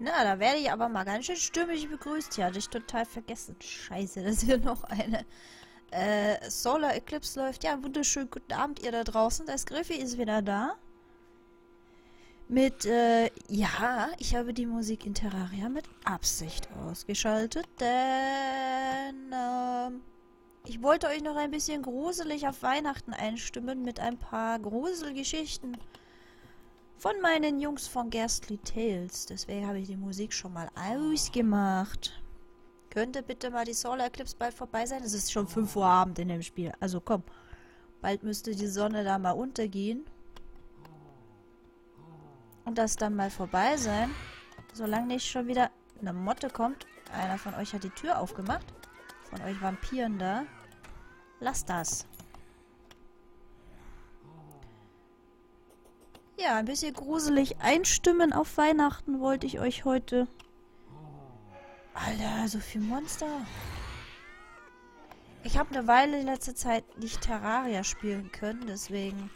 Na, da werde ich aber mal ganz schön stimmig begrüßt. Ja, hatte ich total vergessen. Scheiße, dass hier noch eine Solar Eclipse läuft. Ja, wunderschönen guten Abend, ihr da draußen. Das Griffy ist wieder da. Mit, ja, ich habe die Musik in Terraria mit Absicht ausgeschaltet, denn, ich wollte euch noch ein bisschen gruselig auf Weihnachten einstimmen mit ein paar Gruselgeschichten von meinen Jungs von Ghastly Tales. Deswegen habe ich die Musik schon mal ausgemacht. Könnte bitte mal die Solar Eclipse bald vorbei sein? Es ist schon 5 Uhr Abend in dem Spiel. Also komm, bald müsste die Sonne da mal untergehen. Und das dann mal vorbei sein. Solange nicht schon wieder eine Motte kommt. Einer von euch hat die Tür aufgemacht. Von euch Vampiren da. Lasst das. Ja, ein bisschen gruselig einstimmen auf Weihnachten wollte ich euch heute. Alter, so viel Monster. Ich habe eine Weile in letzter Zeit nicht Terraria spielen können, deswegen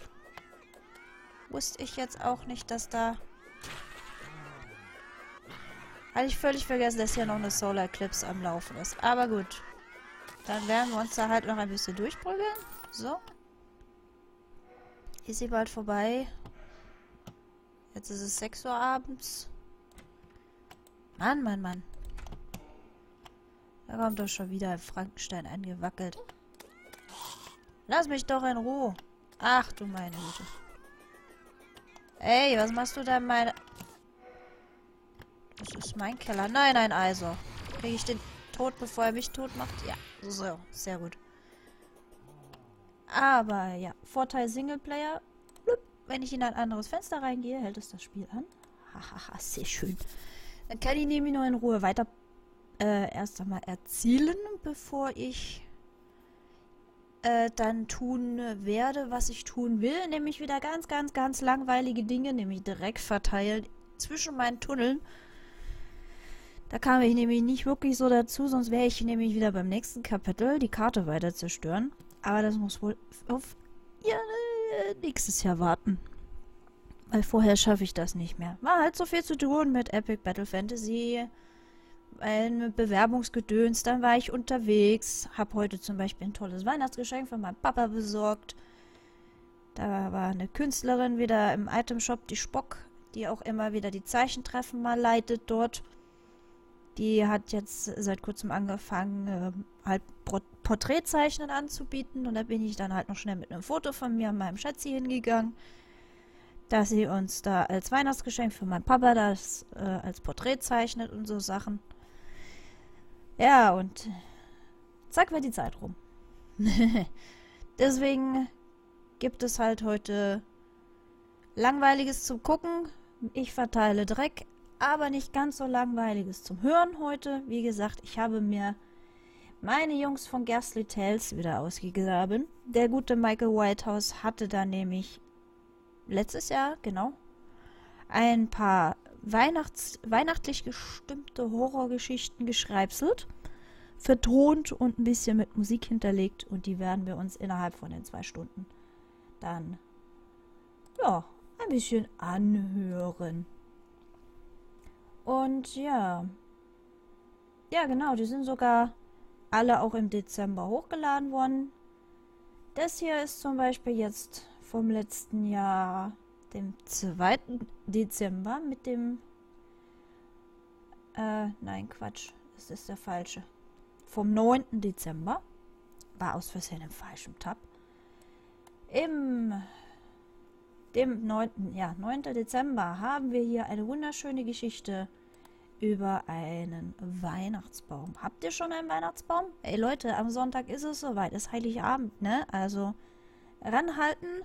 wusste ich jetzt auch nicht, dass da... Hatte ich völlig vergessen, dass hier noch eine Solar Eclipse am Laufen ist. Aber gut. Dann werden wir uns da halt noch ein bisschen durchprügeln. So. Ist sie bald vorbei. Jetzt ist es 6 Uhr abends. Mann, Mann, Mann. Da kommt doch schon wieder ein Frankenstein angewackelt. Lass mich doch in Ruhe. Ach du meine Güte. Ey, was machst du da in meine... Das ist mein Keller. Nein, nein, also. Kriege ich den tot, bevor er mich tot macht? Ja, so. Sehr gut. Aber, ja. Vorteil Singleplayer. Blub. Wenn ich in ein anderes Fenster reingehe, hält es das Spiel an. Hahaha, sehr schön. Dann kann ich nämlich nur in Ruhe weiter erst einmal erzielen, bevor ich dann tun werde, was ich tun will. Nämlich wieder ganz, ganz, ganz langweilige Dinge, nämlich Dreck verteilen zwischen meinen Tunneln. Da kam ich nämlich nicht wirklich so dazu, sonst wäre ich nämlich wieder beim nächsten Kapitel die Karte weiter zerstören. Aber das muss wohl auf nächstes Jahr warten. Weil vorher schaffe ich das nicht mehr. War halt so viel zu tun mit Epic Battle Fantasy, ein Bewerbungsgedöns, dann war ich unterwegs, habe heute zum Beispiel ein tolles Weihnachtsgeschenk von meinem Papa besorgt. Da war eine Künstlerin wieder im Itemshop, die Spock, die auch immer wieder die Zeichentreffen mal leitet dort. Die hat jetzt seit kurzem angefangen, halt Porträtzeichnen anzubieten. Und da bin ich dann halt noch schnell mit einem Foto von mir und meinem Schatzi hingegangen, dass sie uns da als Weihnachtsgeschenk für meinen Papa das als Porträt zeichnet und so Sachen. Ja, und zack, war die Zeit rum. Deswegen gibt es halt heute Langweiliges zum Gucken. Ich verteile Dreck, aber nicht ganz so Langweiliges zum Hören heute. Wie gesagt, ich habe mir meine Jungs von Ghastly Tales wieder ausgegraben. Der gute Michael Whitehouse hatte da nämlich letztes Jahr, genau, ein paar weihnachtlich gestimmte Horrorgeschichten geschreibselt, vertont und ein bisschen mit Musik hinterlegt, und die werden wir uns innerhalb von den 2 Stunden dann, ja, ein bisschen anhören. Und ja, genau, die sind sogar alle auch im Dezember hochgeladen worden. Das hier ist zum Beispiel jetzt vom letzten Jahr, dem 2. Dezember, mit dem... nein, Quatsch. Das ist der falsche. Vom 9. Dezember. War aus Versehen im falschen Tab. Dem 9. 9. Dezember haben wir hier eine wunderschöne Geschichte über einen Weihnachtsbaum. Habt ihr schon einen Weihnachtsbaum? Ey Leute, am Sonntag ist es soweit. Ist Heiligabend, ne? Also ranhalten,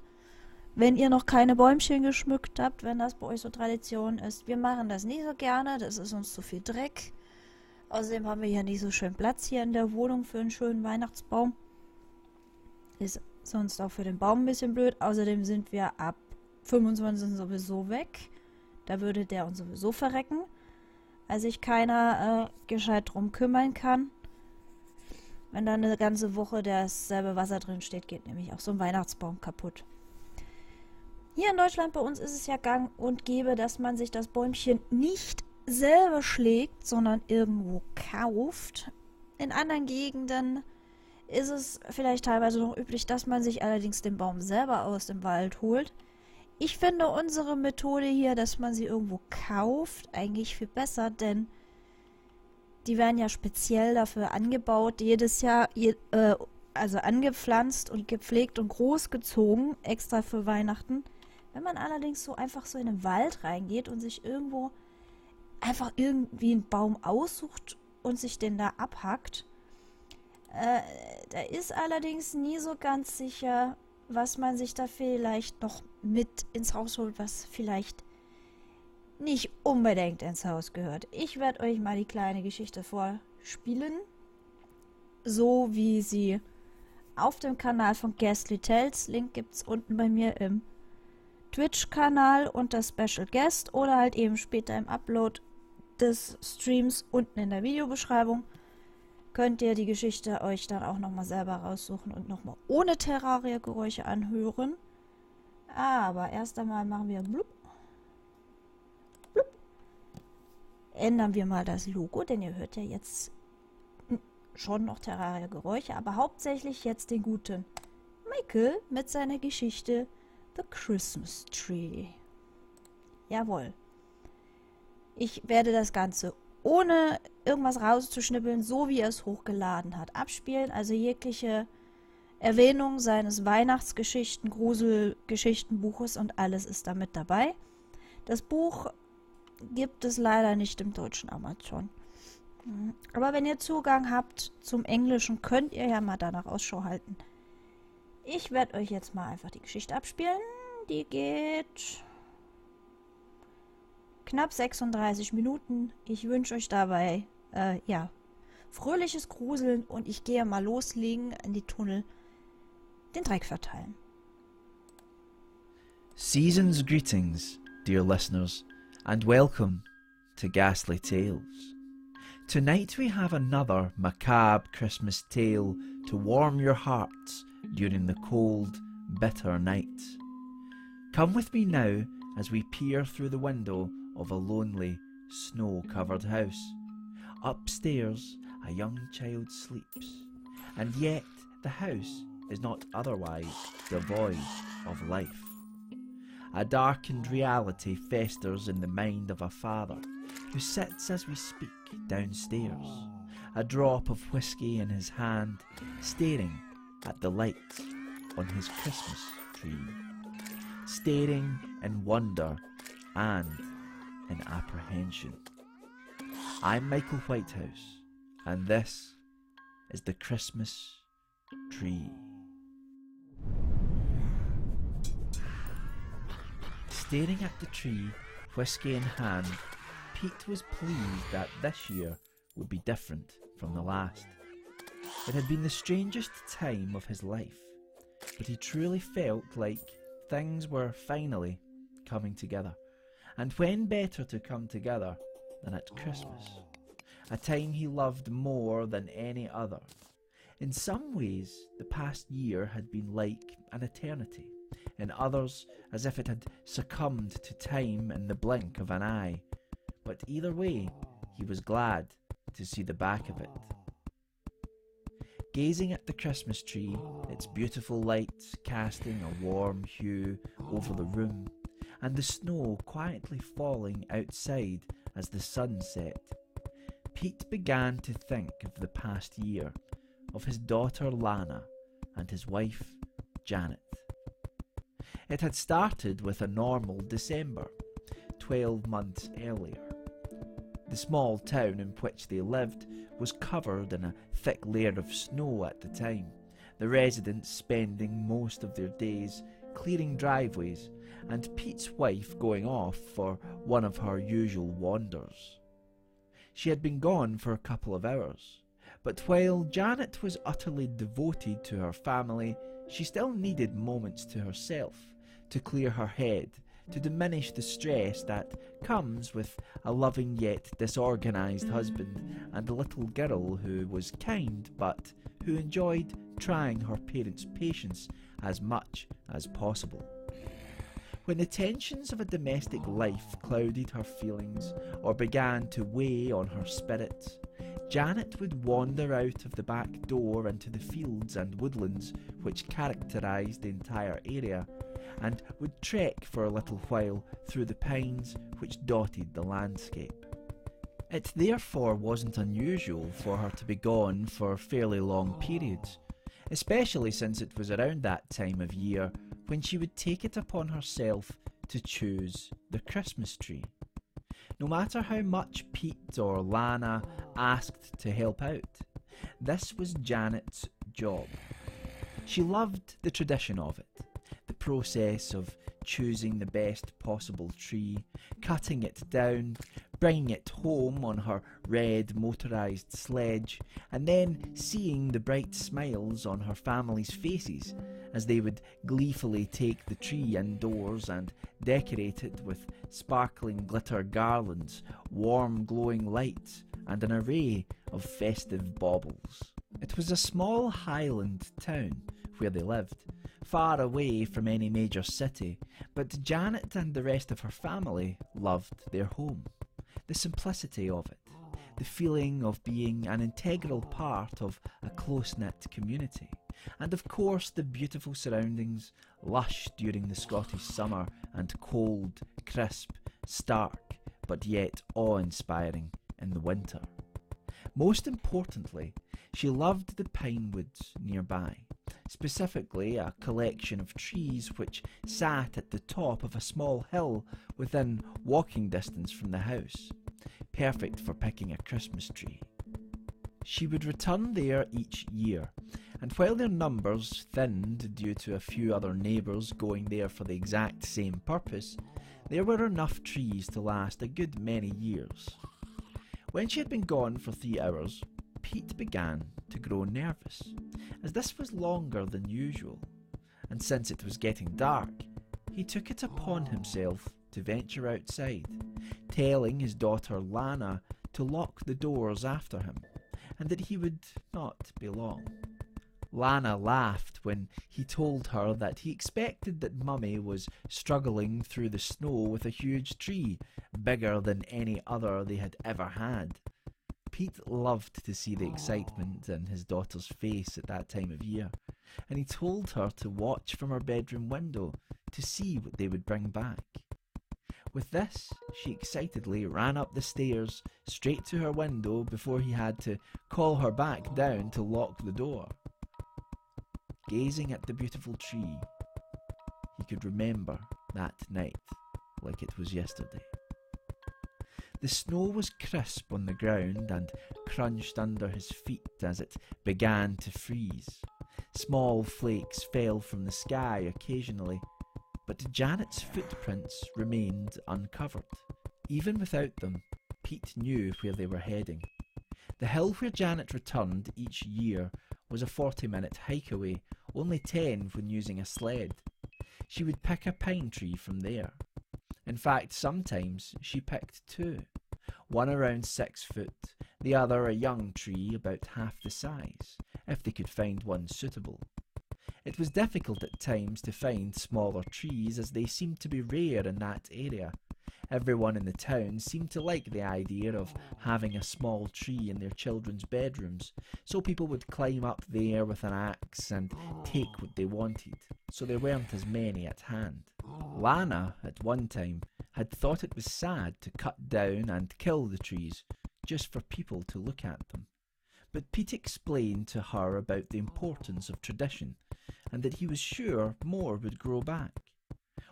wenn ihr noch keine Bäumchen geschmückt habt, wenn das bei euch so Tradition ist. Wir machen das nicht so gerne, das ist uns zu viel Dreck. Außerdem haben wir hier nicht so schön Platz hier in der Wohnung für einen schönen Weihnachtsbaum. Ist sonst auch für den Baum ein bisschen blöd. Außerdem sind wir ab 25. sowieso weg. Da würde der uns sowieso verrecken, weil sich keiner gescheit drum kümmern kann. Wenn da eine ganze Woche dasselbe Wasser drin steht, geht nämlich auch so ein Weihnachtsbaum kaputt. Hier in Deutschland bei uns ist es ja gang und gäbe, dass man sich das Bäumchen nicht selber schlägt, sondern irgendwo kauft. In anderen Gegenden ist es vielleicht teilweise noch üblich, dass man sich allerdings den Baum selber aus dem Wald holt. Ich finde unsere Methode hier, dass man sie irgendwo kauft, eigentlich viel besser, denn die werden ja speziell dafür angebaut, jedes Jahr, also angepflanzt und gepflegt und großgezogen, extra für Weihnachten. Wenn man allerdings so einfach so in den Wald reingeht und sich irgendwo einfach irgendwie einen Baum aussucht und sich den da abhackt, da ist allerdings nie so ganz sicher, was man sich da vielleicht noch mit ins Haus holt, was vielleicht nicht unbedingt ins Haus gehört. Ich werde euch mal die kleine Geschichte vorspielen, so wie sie auf dem Kanal von Ghastly Tales, Link gibt es unten bei mir im Twitch-Kanal unter Special Guest oder halt eben später im Upload des Streams unten in der Videobeschreibung. Könnt ihr die Geschichte euch dann auch nochmal selber raussuchen und nochmal ohne Terraria-Geräusche anhören. Aber erst einmal machen wir blub, blub. Ändern wir mal das Logo, denn ihr hört ja jetzt schon noch Terraria-Geräusche, aber hauptsächlich jetzt den guten Michael mit seiner Geschichte The Christmas Tree. Jawohl. Ich werde das Ganze ohne irgendwas rauszuschnippeln, so wie er es hochgeladen hat, abspielen. Also jegliche Erwähnung seines Weihnachtsgeschichten, Gruselgeschichtenbuches und alles ist damit dabei. Das Buch gibt es leider nicht im deutschen Amazon. Aber wenn ihr Zugang habt zum Englischen, könnt ihr ja mal danach Ausschau halten. Ich werde euch jetzt mal einfach die Geschichte abspielen. Die geht knapp 36 Minuten. Ich wünsche euch dabei, ja, fröhliches Gruseln und ich gehe mal loslegen in die Tunnel, den Dreck verteilen. Season's greetings, dear listeners, and welcome to Ghastly Tales. Tonight we have another macabre Christmas tale to warm your hearts during the cold, bitter night. Come with me now as we peer through the window of a lonely, snow-covered house. Upstairs, a young child sleeps, and yet the house is not otherwise devoid of life. A darkened reality festers in the mind of a father who sits as we speak downstairs, a drop of whiskey in his hand, staring at the lights on his Christmas tree, staring in wonder and in apprehension. I'm Michael Whitehouse, and this is the Christmas Tree. Staring at the tree, whiskey in hand, Pete was pleased that this year would be different from the last. It had been the strangest time of his life, but he truly felt like things were finally coming together. And when better to come together than at Christmas, a time he loved more than any other. In some ways, the past year had been like an eternity, in others as if it had succumbed to time in the blink of an eye. But either way, he was glad to see the back of it. Gazing at the Christmas tree, its beautiful lights casting a warm hue over the room, and the snow quietly falling outside as the sun set, Pete began to think of the past year, of his daughter Lana and his wife Janet. It had started with a normal December, 12 months earlier. The small town in which they lived was covered in a thick layer of snow at the time, the residents spending most of their days clearing driveways, and Pete's wife going off for one of her usual wanders. She had been gone for a couple of hours, but while Janet was utterly devoted to her family, she still needed moments to herself, to clear her head, to diminish the stress that comes with a loving yet disorganised husband and a little girl who was kind but who enjoyed trying her parents' patience as much as possible. When the tensions of a domestic life clouded her feelings or began to weigh on her spirits, Janet would wander out of the back door into the fields and woodlands which characterised the entire area, and would trek for a little while through the pines which dotted the landscape. It therefore wasn't unusual for her to be gone for fairly long periods, especially since it was around that time of year when she would take it upon herself to choose the Christmas tree. No matter how much Pete or Lana asked to help out, this was Janet's job. She loved the tradition of it, the process of choosing the best possible tree, cutting it down, bringing it home on her red motorised sledge, and then seeing the bright smiles on her family's faces as they would gleefully take the tree indoors and decorate it with sparkling glitter garlands, warm glowing lights, and an array of festive baubles. It was a small highland town where they lived, far away from any major city, but Janet and the rest of her family loved their home. The simplicity of it, the feeling of being an integral part of a close-knit community, and of course the beautiful surroundings, lush during the Scottish summer and cold, crisp, stark, but yet awe-inspiring in the winter. Most importantly, she loved the pine woods nearby, specifically a collection of trees which sat at the top of a small hill within walking distance from the house, perfect for picking a Christmas tree. She would return there each year, and while their numbers thinned due to a few other neighbours going there for the exact same purpose, there were enough trees to last a good many years. When she had been gone for 3 hours, Pete began to grow nervous, as this was longer than usual, and since it was getting dark, he took it upon himself to venture outside, telling his daughter Lana to lock the doors after him, and that he would not be long. Lana laughed when he told her that he expected that Mummy was struggling through the snow with a huge tree, bigger than any other they had ever had. Pete loved to see the excitement in his daughter's face at that time of year, and he told her to watch from her bedroom window to see what they would bring back. With this, she excitedly ran up the stairs straight to her window before he had to call her back down to lock the door. Gazing at the beautiful tree, he could remember that night like it was yesterday. The snow was crisp on the ground and crunched under his feet as it began to freeze. Small flakes fell from the sky occasionally, but Janet's footprints remained uncovered. Even without them, Pete knew where they were heading. The hill where Janet returned each year was a 40-minute hike away, only 10 when using a sled. She would pick a pine tree from there. In fact, sometimes she picked 2, one around 6 foot, the other a young tree about half the size, if they could find one suitable. It was difficult at times to find smaller trees, as they seemed to be rare in that area. Everyone in the town seemed to like the idea of having a small tree in their children's bedrooms, so people would climb up there with an axe and take what they wanted, so there weren't as many at hand. Lana, at one time, had thought it was sad to cut down and kill the trees, just for people to look at them. But Pete explained to her about the importance of tradition, and that he was sure more would grow back.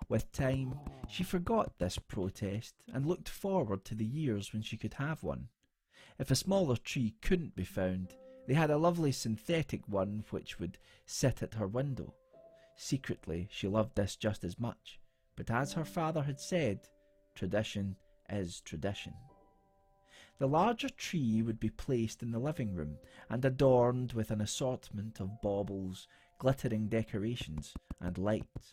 With time, she forgot this protest and looked forward to the years when she could have one. If a smaller tree couldn't be found, they had a lovely synthetic one which would sit at her window. Secretly, she loved this just as much, but as her father had said, tradition is tradition. The larger tree would be placed in the living room and adorned with an assortment of baubles, glittering decorations, and lights.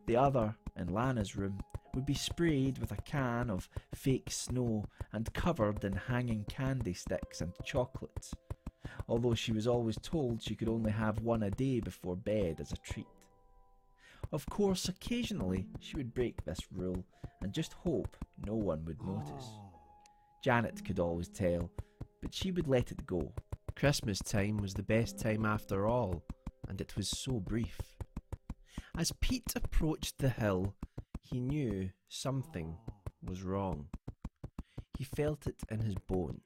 The other, in Lana's room, would be sprayed with a can of fake snow and covered in hanging candy sticks and chocolates, although she was always told she could only have one a day before bed as a treat. Of course, occasionally she would break this rule and just hope no one would notice. Janet could always tell, but she would let it go. Christmas time was the best time after all, and it was so brief. As Pete approached the hill, he knew something was wrong. He felt it in his bones.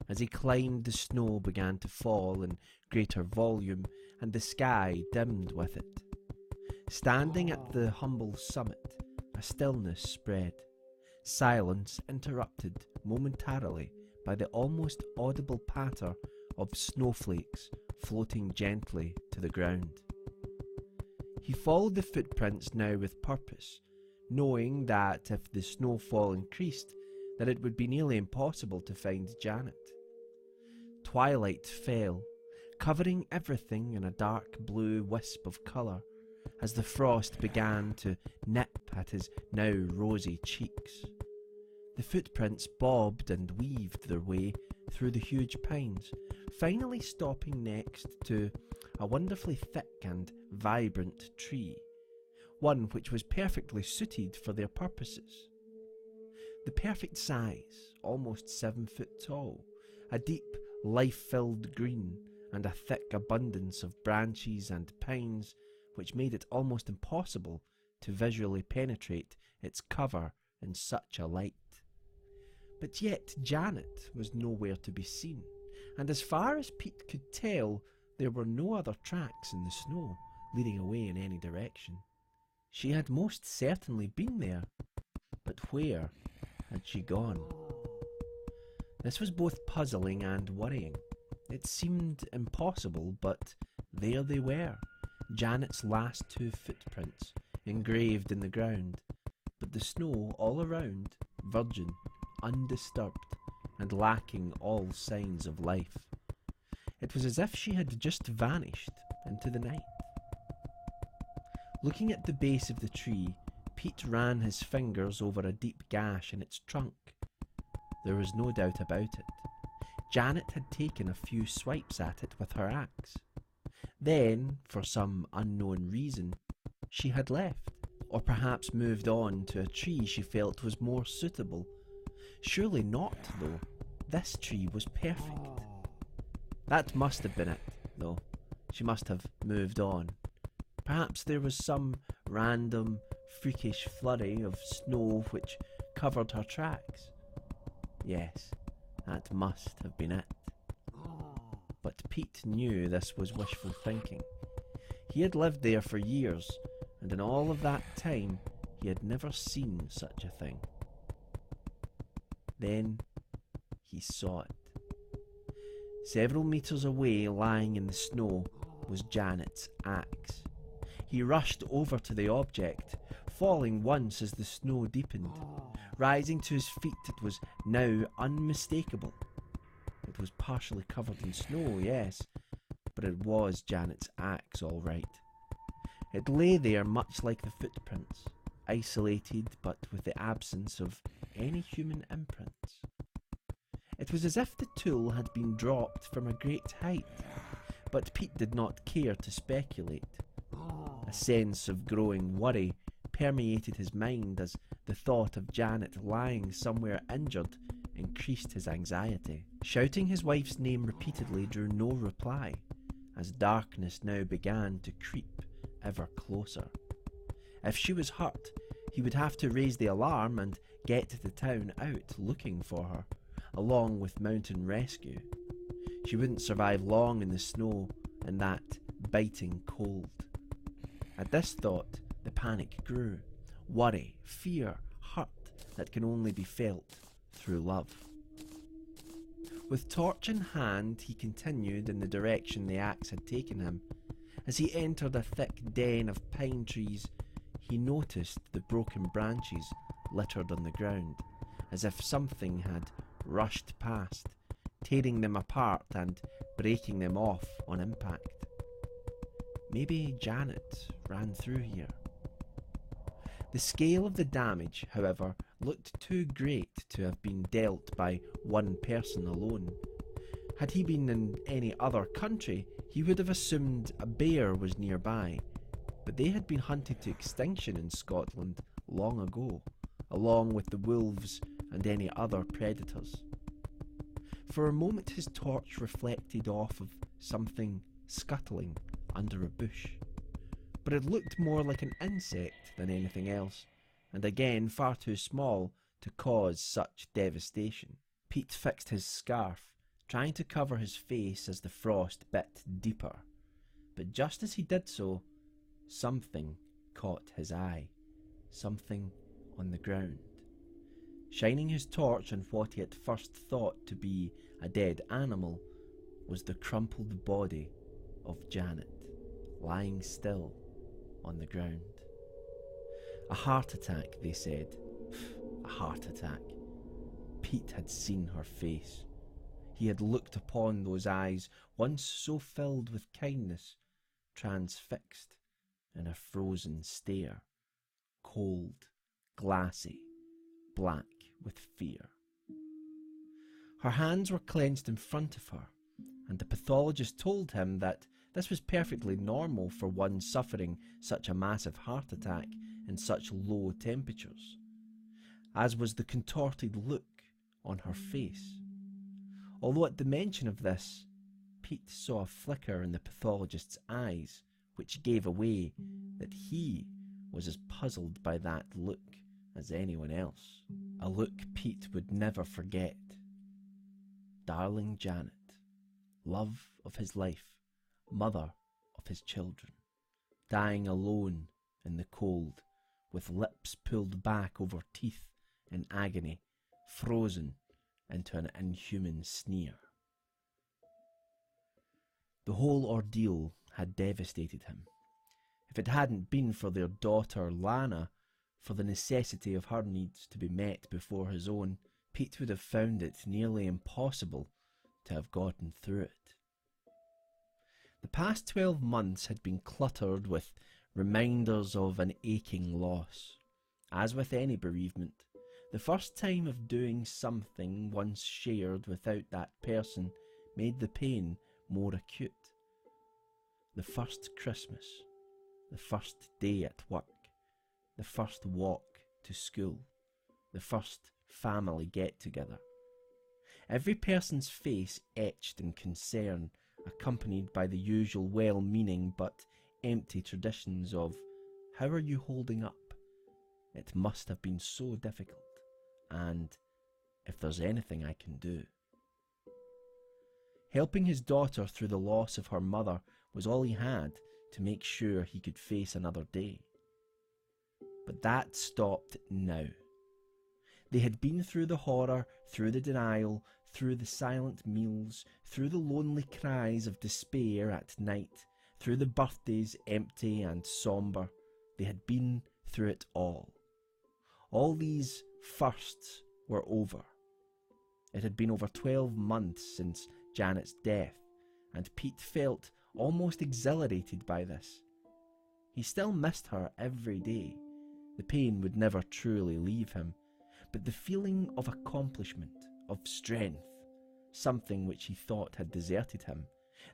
As he climbed, the snow began to fall in greater volume, and the sky dimmed with it. Standing at the humble summit, a stillness spread, silence interrupted momentarily by the almost audible patter of snowflakes floating gently to the ground. He followed the footprints now with purpose, knowing that if the snowfall increased, that it would be nearly impossible to find Janet. Twilight fell, covering everything in a dark blue wisp of colour, as the frost began to nip at his now rosy cheeks. The footprints bobbed and weaved their way through the huge pines, finally stopping next to a wonderfully thick and vibrant tree, one which was perfectly suited for their purposes. The perfect size, almost 7 foot tall, a deep, life-filled green, and a thick abundance of branches and pines which made it almost impossible to visually penetrate its cover in such a light. But yet Janet was nowhere to be seen, and as far as Pete could tell, there were no other tracks in the snow leading away in any direction. She had most certainly been there, but where had she gone? This was both puzzling and worrying. It seemed impossible, but there they were, Janet's last 2 footprints, engraved in the ground, but the snow all around, virgin, undisturbed, and lacking all signs of life. It was as if she had just vanished into the night. Looking at the base of the tree, Pete ran his fingers over a deep gash in its trunk. There was no doubt about it. Janet had taken a few swipes at it with her axe. Then, for some unknown reason, she had left, or perhaps moved on to a tree she felt was more suitable. Surely not, though. This tree was perfect. That must have been it, though. She must have moved on. Perhaps there was some random, freakish flurry of snow which covered her tracks. Yes, that must have been it. But Pete knew this was wishful thinking. He had lived there for years, and in all of that time he had never seen such a thing. Then he saw it. Several metres away, lying in the snow, was Janet's axe. He rushed over to the object, falling once as the snow deepened. Rising to his feet, it was now unmistakable. It was partially covered in snow, yes, but it was Janet's axe, all right. It lay there much like the footprints, isolated but with the absence of any human imprints. It was as if the tool had been dropped from a great height, but Pete did not care to speculate. A sense of growing worry permeated his mind as the thought of Janet lying somewhere injured increased his anxiety. Shouting his wife's name repeatedly drew no reply, as darkness now began to creep ever closer. If she was hurt, he would have to raise the alarm and get the town out looking for her, along with mountain rescue. She wouldn't survive long in the snow and that biting cold. At this thought, the panic grew. Worry, fear, hurt that can only be felt through love. With torch in hand, he continued in the direction the axe had taken him. As he entered a thick den of pine trees, he noticed the broken branches littered on the ground, as if something had rushed past, tearing them apart and breaking them off on impact. Maybe Janet ran through here. The scale of the damage, however, looked too great to have been dealt by one person alone. Had he been in any other country, he would have assumed a bear was nearby. but they had been hunted to extinction in Scotland long ago, along with the wolves and any other predators. For a moment his torch reflected off of something scuttling under a bush, but it looked more like an insect than anything else, and again far too small to cause such devastation. Pete fixed his scarf, trying to cover his face as the frost bit deeper, but just as he did so, something caught his eye, something on the ground. Shining his torch on what he at first thought to be a dead animal was the crumpled body of Janet, lying still on the ground. A heart attack, they said. A heart attack. Pete had seen her face. He had looked upon those eyes, once so filled with kindness, transfixed in a frozen stare, cold, glassy, black with fear. Her hands were clenched in front of her, and the pathologist told him that this was perfectly normal for one suffering such a massive heart attack in such low temperatures, as was the contorted look on her face. Although at the mention of this, Pete saw a flicker in the pathologist's eyes, which gave away that he was as puzzled by that look as anyone else. A look Pete would never forget. Darling Janet, love of his life, mother of his children, dying alone in the cold, with lips pulled back over teeth in agony, frozen into an inhuman sneer. The whole ordeal had devastated him. If it hadn't been for their daughter Lana, for the necessity of her needs to be met before his own, Pete would have found it nearly impossible to have gotten through it. The past 12 months had been cluttered with reminders of an aching loss. As with any bereavement, the first time of doing something once shared without that person made the pain more acute. The first Christmas, the first day at work, the first walk to school, the first family get-together. Every person's face etched in concern, accompanied by the usual well-meaning but empty traditions of, "How are you holding up? It must have been so difficult, and if there's anything I can do." Helping his daughter through the loss of her mother was all he had to make sure he could face another day. But that stopped now. They had been through the horror, through the denial, through the silent meals, through the lonely cries of despair at night, through the birthdays empty and sombre. They had been through it all. All these firsts were over. It had been over 12 months since Janet's death, and Pete felt almost exhilarated by this. He still missed her every day. The pain would never truly leave him, but the feeling of accomplishment, of strength, something which he thought had deserted him,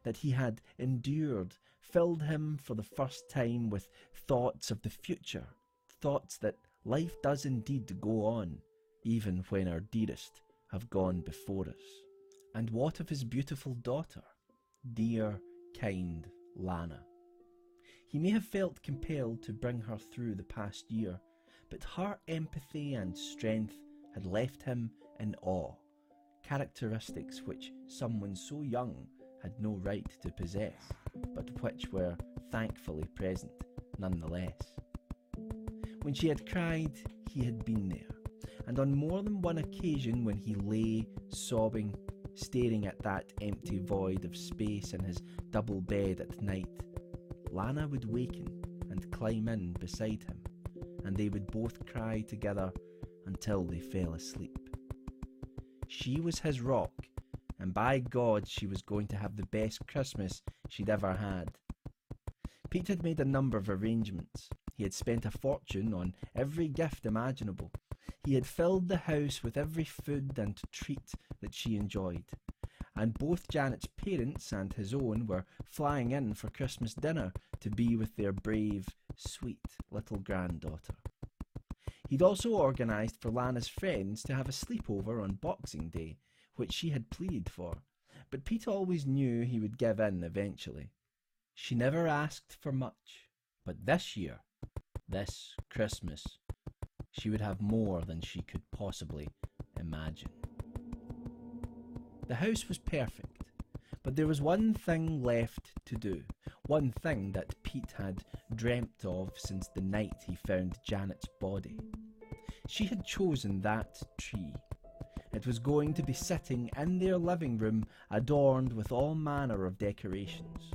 that he had endured, filled him for the first time with thoughts of the future, thoughts that life does indeed go on, even when our dearest have gone before us. And what of his beautiful daughter, dear, kind Lana? He may have felt compelled to bring her through the past year, but her empathy and strength had left him in awe, characteristics which someone so young had no right to possess, but which were thankfully present nonetheless. When she had cried, he had been there, and on more than one occasion when he lay sobbing, staring at that empty void of space in his double bed at night, Lana would waken and climb in beside him, and they would both cry together until they fell asleep. She was his rock, and by God she was going to have the best Christmas she'd ever had. Pete had made a number of arrangements. He had spent a fortune on every gift imaginable. He had filled the house with every food and treat that she enjoyed. and both Janet's parents and his own were flying in for Christmas dinner to be with their brave, sweet little granddaughter. He'd also organised for Lana's friends to have a sleepover on Boxing Day, which she had pleaded for, but Pete always knew he would give in eventually. She never asked for much, but this year, this Christmas, she would have more than she could possibly imagine. The house was perfect, but there was one thing left to do, one thing that Pete had dreamt of since the night he found Janet's body. She had chosen that tree. It was going to be sitting in their living room, adorned with all manner of decorations.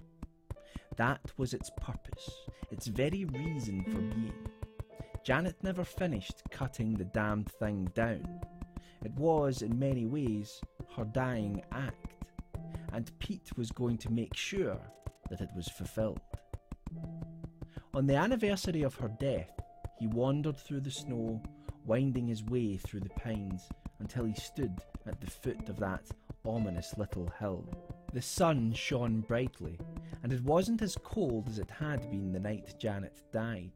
That was its purpose, its very reason for being. Janet never finished cutting the damned thing down. It was, in many ways, her dying act, and Pete was going to make sure that it was fulfilled. On the anniversary of her death, he wandered through the snow, winding his way through the pines until he stood at the foot of that ominous little hill. The sun shone brightly, and it wasn't as cold as it had been the night Janet died,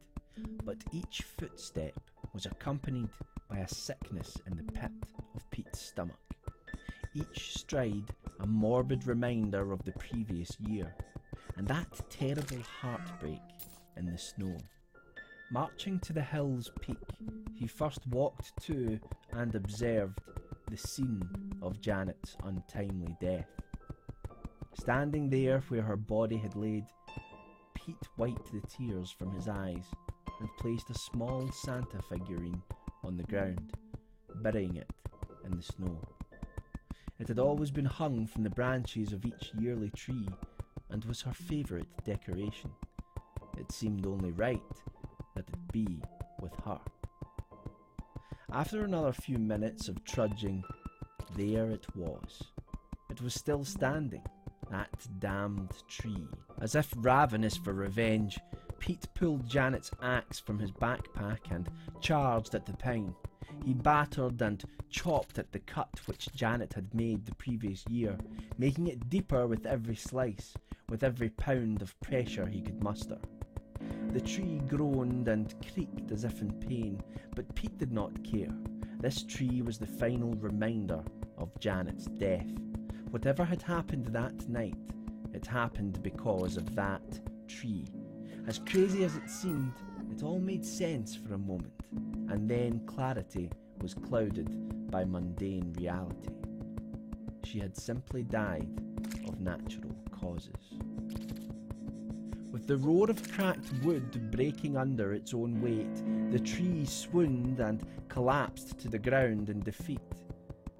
but each footstep was accompanied by a sickness in the pit of Pete's stomach. Each stride a morbid reminder of the previous year, and that terrible heartbreak in the snow. Marching to the hill's peak, he first walked to and observed the scene of Janet's untimely death. Standing there where her body had laid, Pete wiped the tears from his eyes and placed a small Santa figurine on the ground, burying it in the snow. It had always been hung from the branches of each yearly tree and was her favourite decoration. It seemed only right that it be with her. After another few minutes of trudging, there it was. It was still standing, that damned tree. As if ravenous for revenge, Pete pulled Janet's axe from his backpack and charged at the pine. He battered and chopped at the cut which Janet had made the previous year, making it deeper with every slice, with every pound of pressure he could muster. The tree groaned and creaked as if in pain, but Pete did not care. This tree was the final reminder of Janet's death. Whatever had happened that night, it happened because of that tree. As crazy as it seemed, it all made sense for a moment, and then clarity was clouded by mundane reality. She had simply died of natural causes. With the roar of cracked wood breaking under its own weight, the tree swooned and collapsed to the ground in defeat.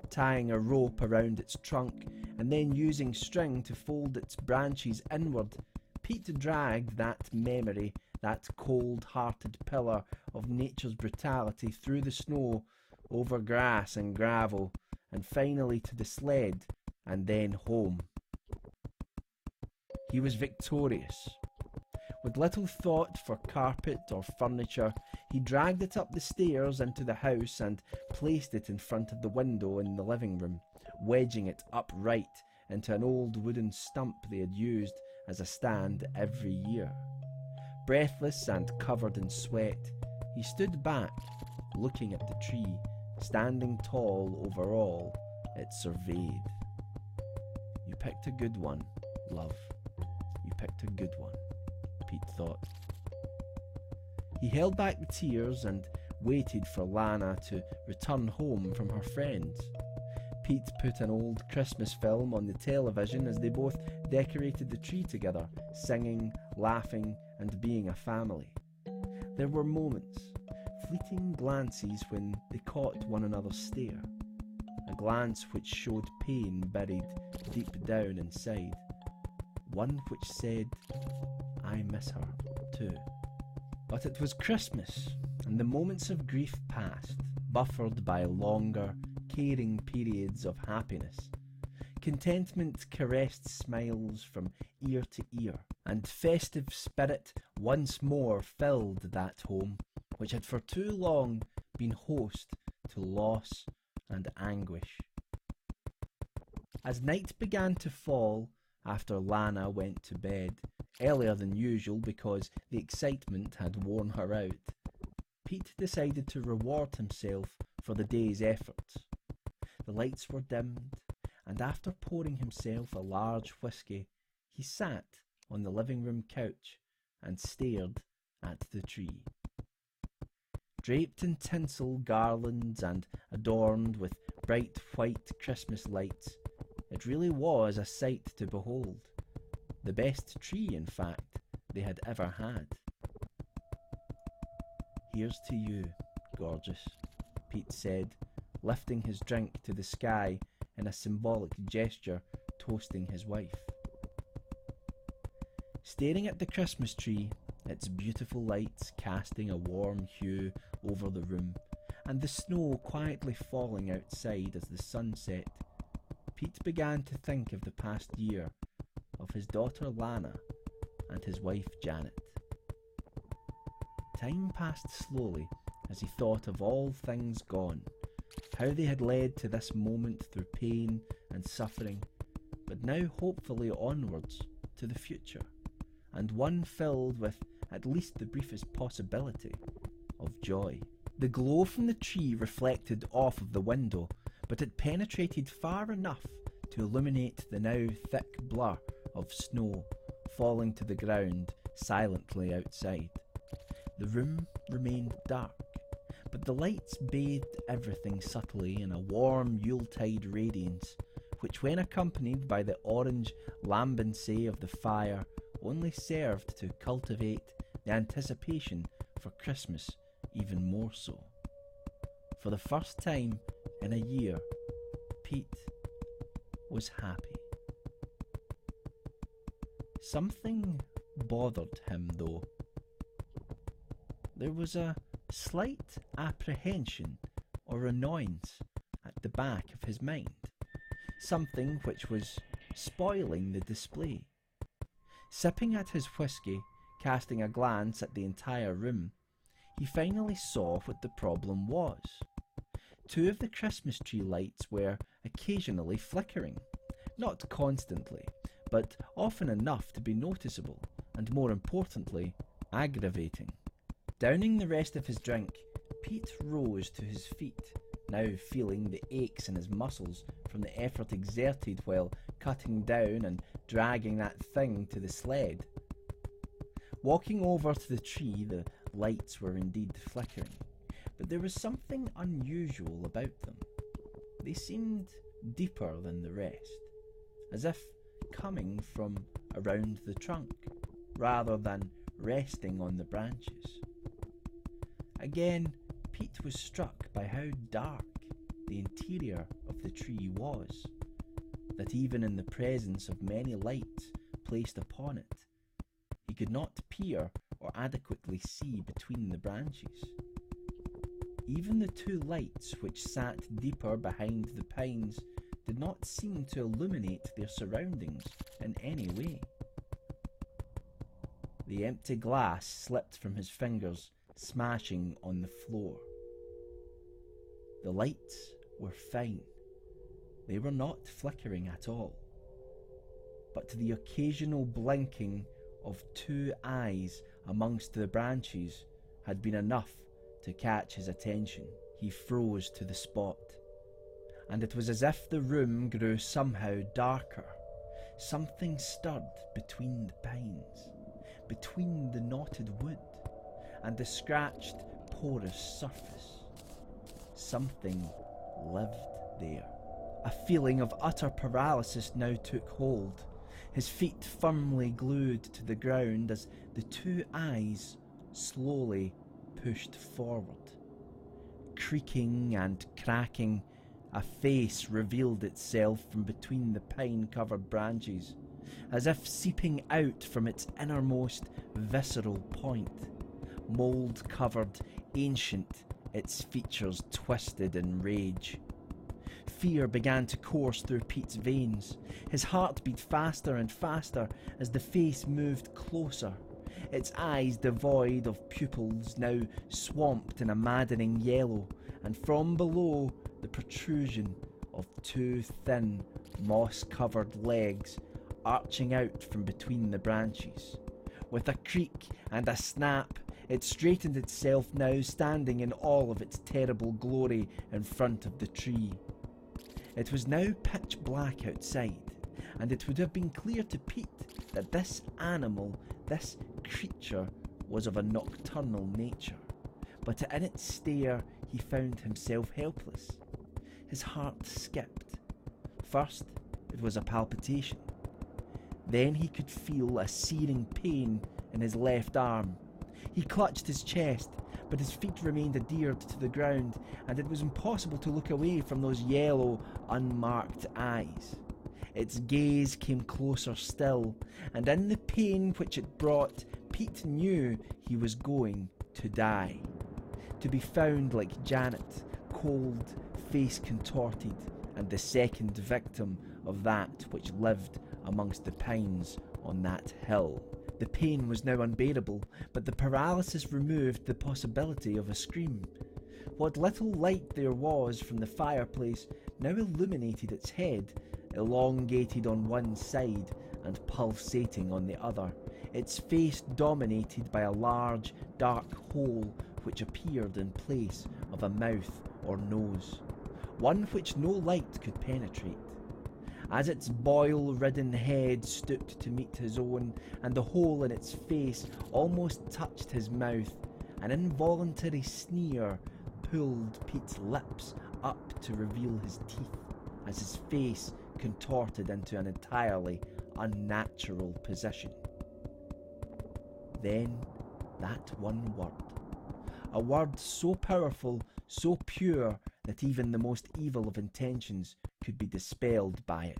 Tying a rope around its trunk and then using string to fold its branches inward, Pete dragged that memory, that cold-hearted pillar of nature's brutality, through the snow, over grass and gravel, and finally to the sled, and then home. He was victorious. With little thought for carpet or furniture, he dragged it up the stairs into the house and placed it in front of the window in the living room, wedging it upright into an old wooden stump they had used as a stand every year. Breathless and covered in sweat, he stood back, looking at the tree, standing tall over all it surveyed. "You picked a good one, love. You picked a good one," Pete thought. He held back the tears and waited for Lana to return home from her friends. Pete put an old Christmas film on the television as they both decorated the tree together, singing, laughing, and being a family. There were moments, fleeting glances when they caught one another's stare, a glance which showed pain buried deep down inside, one which said, "I miss her too." But it was Christmas, and the moments of grief passed, buffered by longer, caring periods of happiness. Contentment caressed smiles from ear to ear, and festive spirit once more filled that home, which had for too long been host to loss and anguish. As night began to fall after Lana went to bed, earlier than usual because the excitement had worn her out, Pete decided to reward himself for the day's efforts. The lights were dimmed, and after pouring himself a large whisky, he sat on the living room couch and stared at the tree. Draped in tinsel garlands and adorned with bright white Christmas lights, it really was a sight to behold. The best tree, in fact, they had ever had. "Here's to you, gorgeous," Pete said, lifting his drink to the sky in a symbolic gesture, toasting his wife. Staring at the Christmas tree, its beautiful lights casting a warm hue over the room, and the snow quietly falling outside as the sun set, Pete began to think of the past year, of his daughter Lana and his wife Janet. Time passed slowly as he thought of all things gone, how they had led to this moment through pain and suffering, but now hopefully onwards to the future, and one filled with at least the briefest possibility of joy. The glow from the tree reflected off of the window, but it penetrated far enough to illuminate the now thick blur of snow falling to the ground silently outside. The room remained dark, but the lights bathed everything subtly in a warm Yuletide radiance, which, when accompanied by the orange lambency of the fire, only served to cultivate the anticipation for Christmas even more so. For the first time in a year, Pete was happy. Something bothered him, though. There was a slight apprehension or annoyance at the back of his mind, something which was spoiling the display. Sipping at his whisky, casting a glance at the entire room, he finally saw what the problem was. Two of the Christmas tree lights were occasionally flickering, not constantly, but often enough to be noticeable, and more importantly, aggravating. Downing the rest of his drink, Pete rose to his feet, now feeling the aches in his muscles from the effort exerted while cutting down and dragging that thing to the sled. Walking over to the tree, the lights were indeed flickering, but there was something unusual about them. They seemed deeper than the rest, as if coming from around the trunk, rather than resting on the branches. Again, Pete was struck by how dark the interior of the tree was, that even in the presence of many lights placed upon it, he could not peer or adequately see between the branches. Even the two lights which sat deeper behind the pines did not seem to illuminate their surroundings in any way. The empty glass slipped from his fingers, smashing on the floor. The lights were fine. They were not flickering at all. But the occasional blinking of two eyes amongst the branches had been enough to catch his attention. He froze to the spot, and it was as if the room grew somehow darker. Something stirred between the pines, between the knotted wood, and the scratched, porous surface. Something lived there. A feeling of utter paralysis now took hold, his feet firmly glued to the ground as the two eyes slowly pushed forward. Creaking and cracking, a face revealed itself from between the pine-covered branches, as if seeping out from its innermost visceral point. Mould-covered, ancient, its features twisted in rage. Fear began to course through Pete's veins. His heart beat faster and faster as the face moved closer, its eyes devoid of pupils now swamped in a maddening yellow, and from below the protrusion of two thin, moss-covered legs arching out from between the branches. With a creak and a snap, it straightened itself now, standing in all of its terrible glory in front of the tree. It was now pitch black outside, and it would have been clear to Pete that this animal, this creature, was of a nocturnal nature. But in its stare, he found himself helpless. His heart skipped. First, it was a palpitation. Then he could feel a searing pain in his left arm. He clutched his chest, but his feet remained adhered to the ground, and it was impossible to look away from those yellow, unmarked eyes. Its gaze came closer still, and in the pain which it brought, Pete knew he was going to die. To be found like Janet, cold, face contorted, and the second victim of that which lived amongst the pines on that hill. The pain was now unbearable, but the paralysis removed the possibility of a scream. What little light there was from the fireplace now illuminated its head, elongated on one side and pulsating on the other, its face dominated by a large, dark hole which appeared in place of a mouth or nose, one which no light could penetrate. As its boil-ridden head stooped to meet his own, and the hole in its face almost touched his mouth, an involuntary sneer pulled Pete's lips up to reveal his teeth, as his face contorted into an entirely unnatural position. Then, that one word. A word so powerful, so pure, that even the most evil of intentions could be dispelled by it.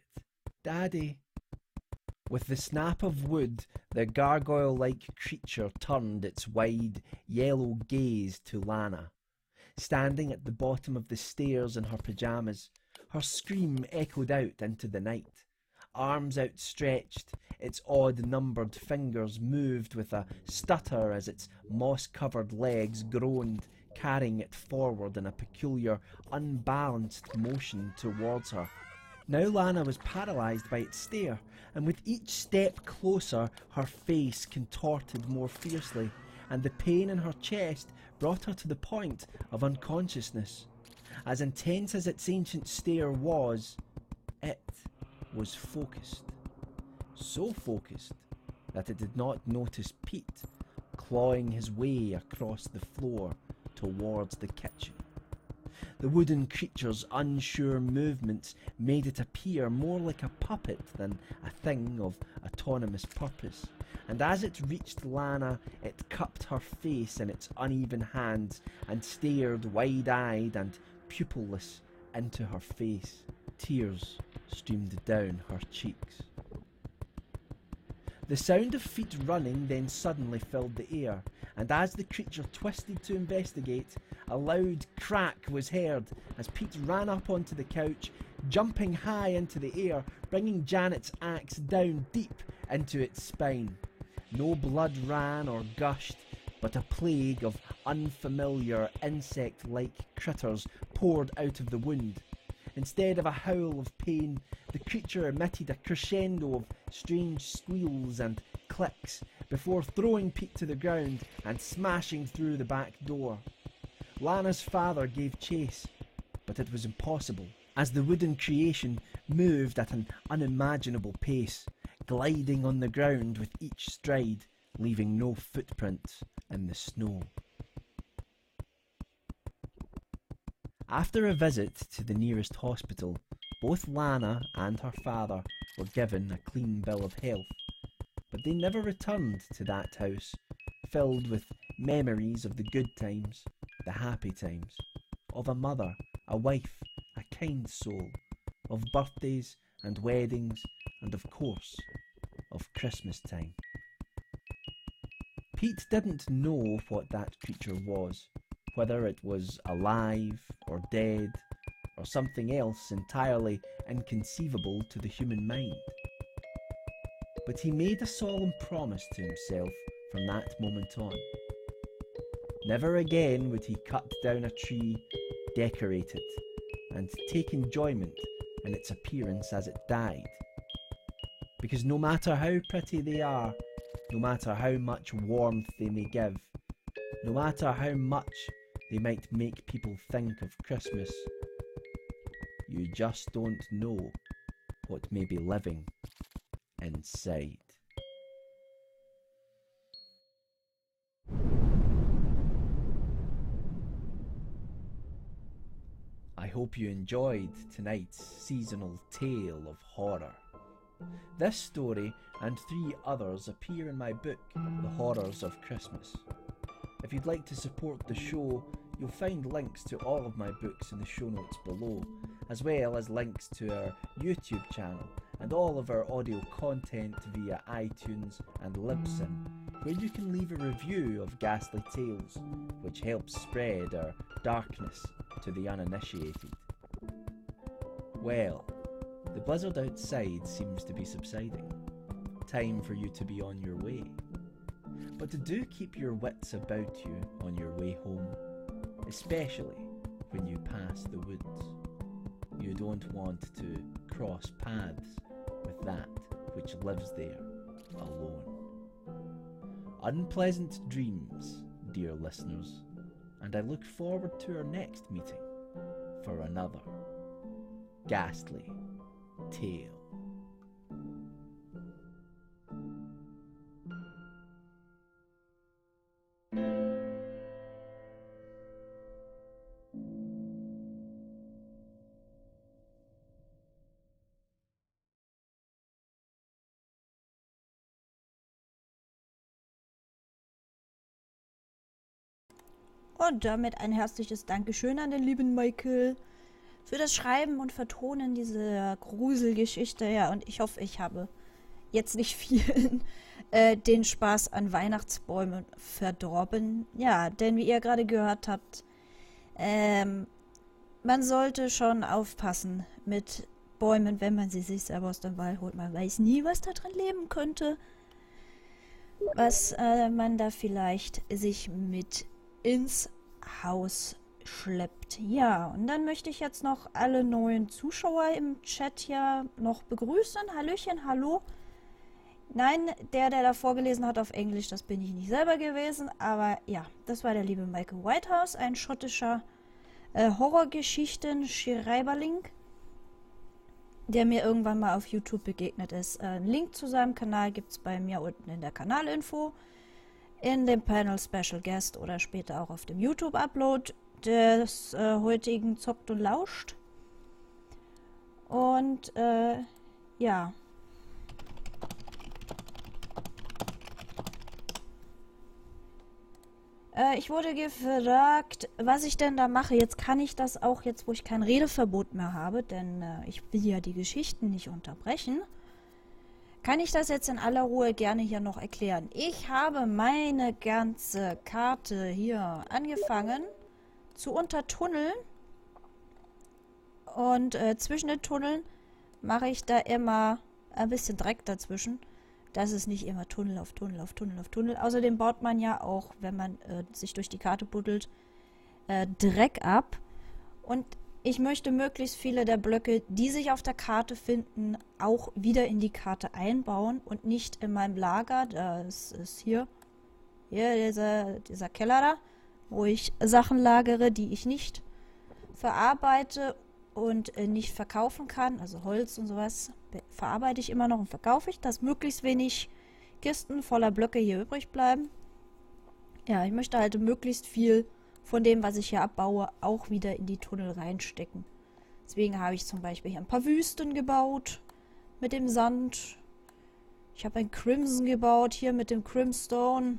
Daddy. With the snap of wood, the gargoyle-like creature turned its wide, yellow gaze to Lana. Standing at the bottom of the stairs in her pyjamas, her scream echoed out into the night. Arms outstretched, its odd-numbered fingers moved with a stutter as its moss-covered legs groaned, carrying it forward in a peculiar, unbalanced motion towards her. Now Lana was paralysed by its stare, and with each step closer, her face contorted more fiercely, and the pain in her chest brought her to the point of unconsciousness. As intense as its ancient stare was, it was focused. So focused that it did not notice Pete clawing his way across the floor towards the kitchen. The wooden creature's unsure movements made it appear more like a puppet than a thing of autonomous purpose, and as it reached Lana, it cupped her face in its uneven hands and stared wide-eyed and pupilless into her face. Tears streamed down her cheeks. The sound of feet running then suddenly filled the air, and as the creature twisted to investigate, a loud crack was heard as Pete ran up onto the couch, jumping high into the air, bringing Janet's axe down deep into its spine. No blood ran or gushed, but a plague of unfamiliar insect-like critters poured out of the wound. Instead of a howl of pain, the creature emitted a crescendo of strange squeals and clicks before throwing Pete to the ground and smashing through the back door. Lana's father gave chase, but it was impossible, as the wooden creation moved at an unimaginable pace, gliding on the ground with each stride, leaving no footprints in the snow. After a visit to the nearest hospital, both Lana and her father were given a clean bill of health, but they never returned to that house, filled with memories of the good times, the happy times, of a mother, a wife, a kind soul, of birthdays and weddings, and of course, of Christmas time. Pete didn't know what that creature was, whether it was alive or dead, or something else entirely inconceivable to the human mind. But he made a solemn promise to himself from that moment on. Never again would he cut down a tree, decorate it, and take enjoyment and its appearance as it died. Because no matter how pretty they are, no matter how much warmth they may give, no matter how much they might make people think of Christmas, you just don't know what may be living inside. I hope you enjoyed tonight's seasonal tale of horror. This story and 3 others appear in my book, The Horrors of Christmas. If you'd like to support the show, you'll find links to all of my books in the show notes below, as well as links to our YouTube channel and all of our audio content via iTunes and Libsyn, where you can leave a review of Ghastly Tales, which helps spread our darkness to the uninitiated. Well, the blizzard outside seems to be subsiding. Time for you to be on your way. But do keep your wits about you on your way home, especially when you pass the woods. You don't want to cross paths with that which lives there alone. Unpleasant dreams, dear listeners, and I look forward to our next meeting for another ghastly tale. Und damit ein herzliches Dankeschön an den lieben Michael für das Schreiben und Vertonen dieser Gruselgeschichte. Ja, und ich hoffe, ich habe jetzt nicht vielen den Spaß an Weihnachtsbäumen verdorben. Ja, denn wie ihr gerade gehört habt, man sollte schon aufpassen mit Bäumen, wenn man sie sich selber aus dem Wald holt. Man weiß nie, was da drin leben könnte. Was man da vielleicht sich mit ins Haus schleppt. Ja, und dann möchte ich jetzt noch alle neuen Zuschauer im Chat hier noch begrüßen. Hallöchen, hallo. Nein, der da vorgelesen hat auf Englisch, das bin ich nicht selber gewesen, aber ja, das war der liebe Michael Whitehouse, ein schottischer Horrorgeschichten-Schreiberling, der mir irgendwann mal auf YouTube begegnet ist. Ein Link zu seinem Kanal gibt es bei mir unten in der Kanalinfo, in dem Panel Special Guest oder später auch auf dem YouTube-Upload des heutigen Zockt und Lauscht. Und ja. Ich wurde gefragt, was ich denn da mache. Jetzt kann ich das auch, jetzt wo ich kein Redeverbot mehr habe, denn ich will ja die Geschichten nicht unterbrechen. Kann ich das jetzt in aller Ruhe gerne hier noch erklären. Ich habe meine ganze Karte hier angefangen zu untertunneln. Und zwischen den Tunneln mache ich da immer ein bisschen Dreck dazwischen. Das ist nicht immer Tunnel auf Tunnel auf Tunnel auf Tunnel. Außerdem baut man ja auch, wenn man sich durch die Karte buddelt, Dreck ab. Und ich möchte möglichst viele der Blöcke, die sich auf der Karte finden, auch wieder in die Karte einbauen und nicht in meinem Lager. Das ist hier dieser Keller da, wo ich Sachen lagere, die ich nicht verarbeite und nicht verkaufen kann. Also Holz und sowas verarbeite ich immer noch und verkaufe ich, dass möglichst wenig Kisten voller Blöcke hier übrig bleiben. Ja, ich möchte halt möglichst viel von dem, was ich hier abbaue, auch wieder in die Tunnel reinstecken. Deswegen habe ich zum Beispiel hier ein paar Wüsten gebaut mit dem Sand. Ich habe ein Crimson gebaut, hier mit dem Crimstone.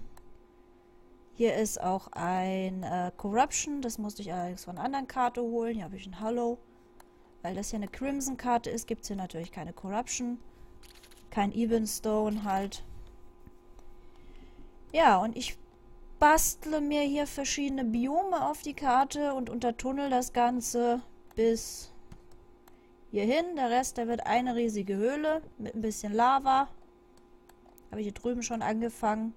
Hier ist auch ein Corruption, das musste ich allerdings von einer anderen Karte holen. Hier habe ich ein Hollow. Weil das hier eine Crimson-Karte ist, gibt es hier natürlich keine Corruption. Kein Evenstone halt. Ja, und ich bastle mir hier verschiedene Biome auf die Karte und untertunnel das Ganze bis hierhin. Der Rest, der wird eine riesige Höhle mit ein bisschen Lava. Habe ich hier drüben schon angefangen.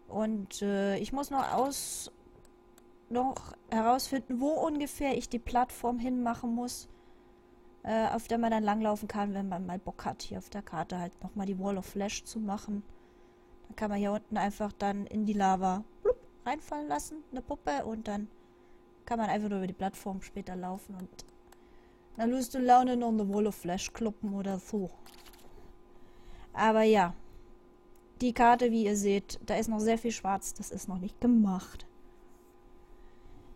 Und ich muss noch herausfinden, wo ungefähr ich die Plattform hinmachen muss. auf der man dann langlaufen kann, wenn man mal Bock hat, hier auf der Karte halt nochmal die Wall of Flash zu machen. Dann kann man hier unten einfach dann in die Lava blub, reinfallen lassen, eine Puppe, und dann kann man einfach nur über die Plattform später laufen und dann Lust und Laune noch eine Wall of Flash kloppen oder so. Aber ja, die Karte, wie ihr seht, da ist noch sehr viel schwarz, das ist noch nicht gemacht.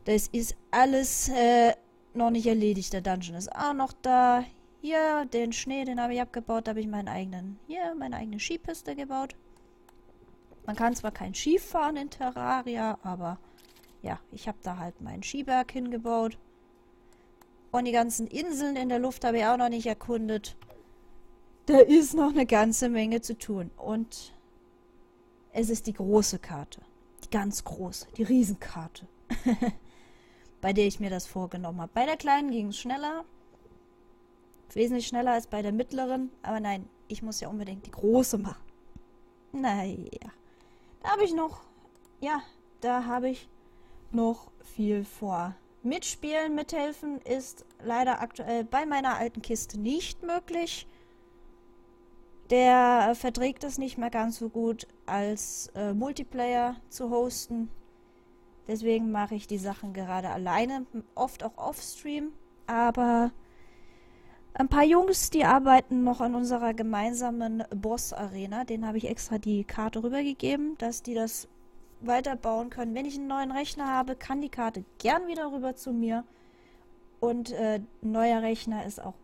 Das ist alles noch nicht erledigt. Der Dungeon ist auch noch da. Hier, den Schnee, den habe ich abgebaut. Da habe ich meine eigene Skipiste gebaut. Man kann zwar kein Ski fahren in Terraria, aber ja, ich habe da halt meinen Skiberg hingebaut. Und die ganzen Inseln in der Luft habe ich auch noch nicht erkundet. Da ist noch eine ganze Menge zu tun. Und es ist die große Karte. Die ganz große, die Riesenkarte. Bei der ich mir das vorgenommen habe. Bei der kleinen ging es schneller. Wesentlich schneller als bei der mittleren. Aber nein, ich muss ja unbedingt die große machen. Naja. Da habe ich noch... Ja, da habe ich noch viel vor. Mitspielen, mithelfen ist leider aktuell bei meiner alten Kiste nicht möglich. Der verträgt es nicht mehr ganz so gut, als Multiplayer zu hosten. Deswegen mache ich die Sachen gerade alleine, oft auch offstream. Aber ein paar Jungs, die arbeiten noch an unserer gemeinsamen Boss-Arena. Denen habe ich extra die Karte rübergegeben, dass die das weiterbauen können. Wenn ich einen neuen Rechner habe, kann die Karte gern wieder rüber zu mir. Und ein neuer Rechner ist auch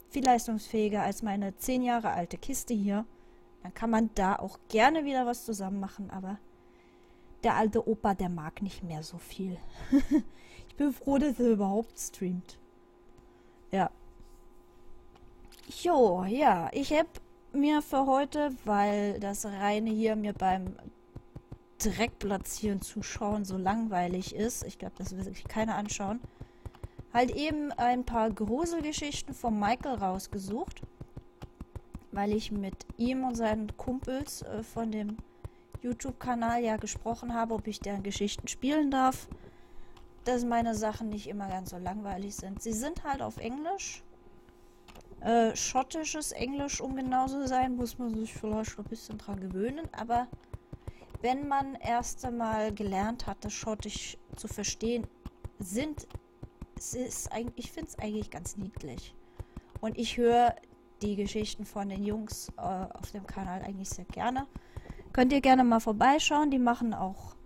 viel leistungsfähiger als meine 10 Jahre alte Kiste hier. Dann kann man da auch gerne wieder was zusammen machen, aber der alte Opa, der mag nicht mehr so viel. Ich bin froh, dass er überhaupt streamt. Ja. Jo, ja, ich habe mir für heute, weil das reine hier mir beim Dreck platzieren zuschauen so langweilig ist, ich glaube, das will sich keiner anschauen, halt eben ein paar Gruselgeschichten von Michael rausgesucht, weil ich mit ihm und seinen Kumpels von dem YouTube-Kanal ja gesprochen habe, ob ich deren Geschichten spielen darf, dass meine Sachen nicht immer ganz so langweilig sind. Sie sind halt auf Englisch. Schottisches Englisch, um genau zu sein, muss man sich vielleicht ein bisschen dran gewöhnen, aber wenn man erst einmal gelernt hat, das Schottisch zu verstehen, ich finde es eigentlich ganz niedlich. Und ich höre die Geschichten von den Jungs auf dem Kanal eigentlich sehr gerne. Könnt ihr gerne mal vorbeischauen. Die machen auch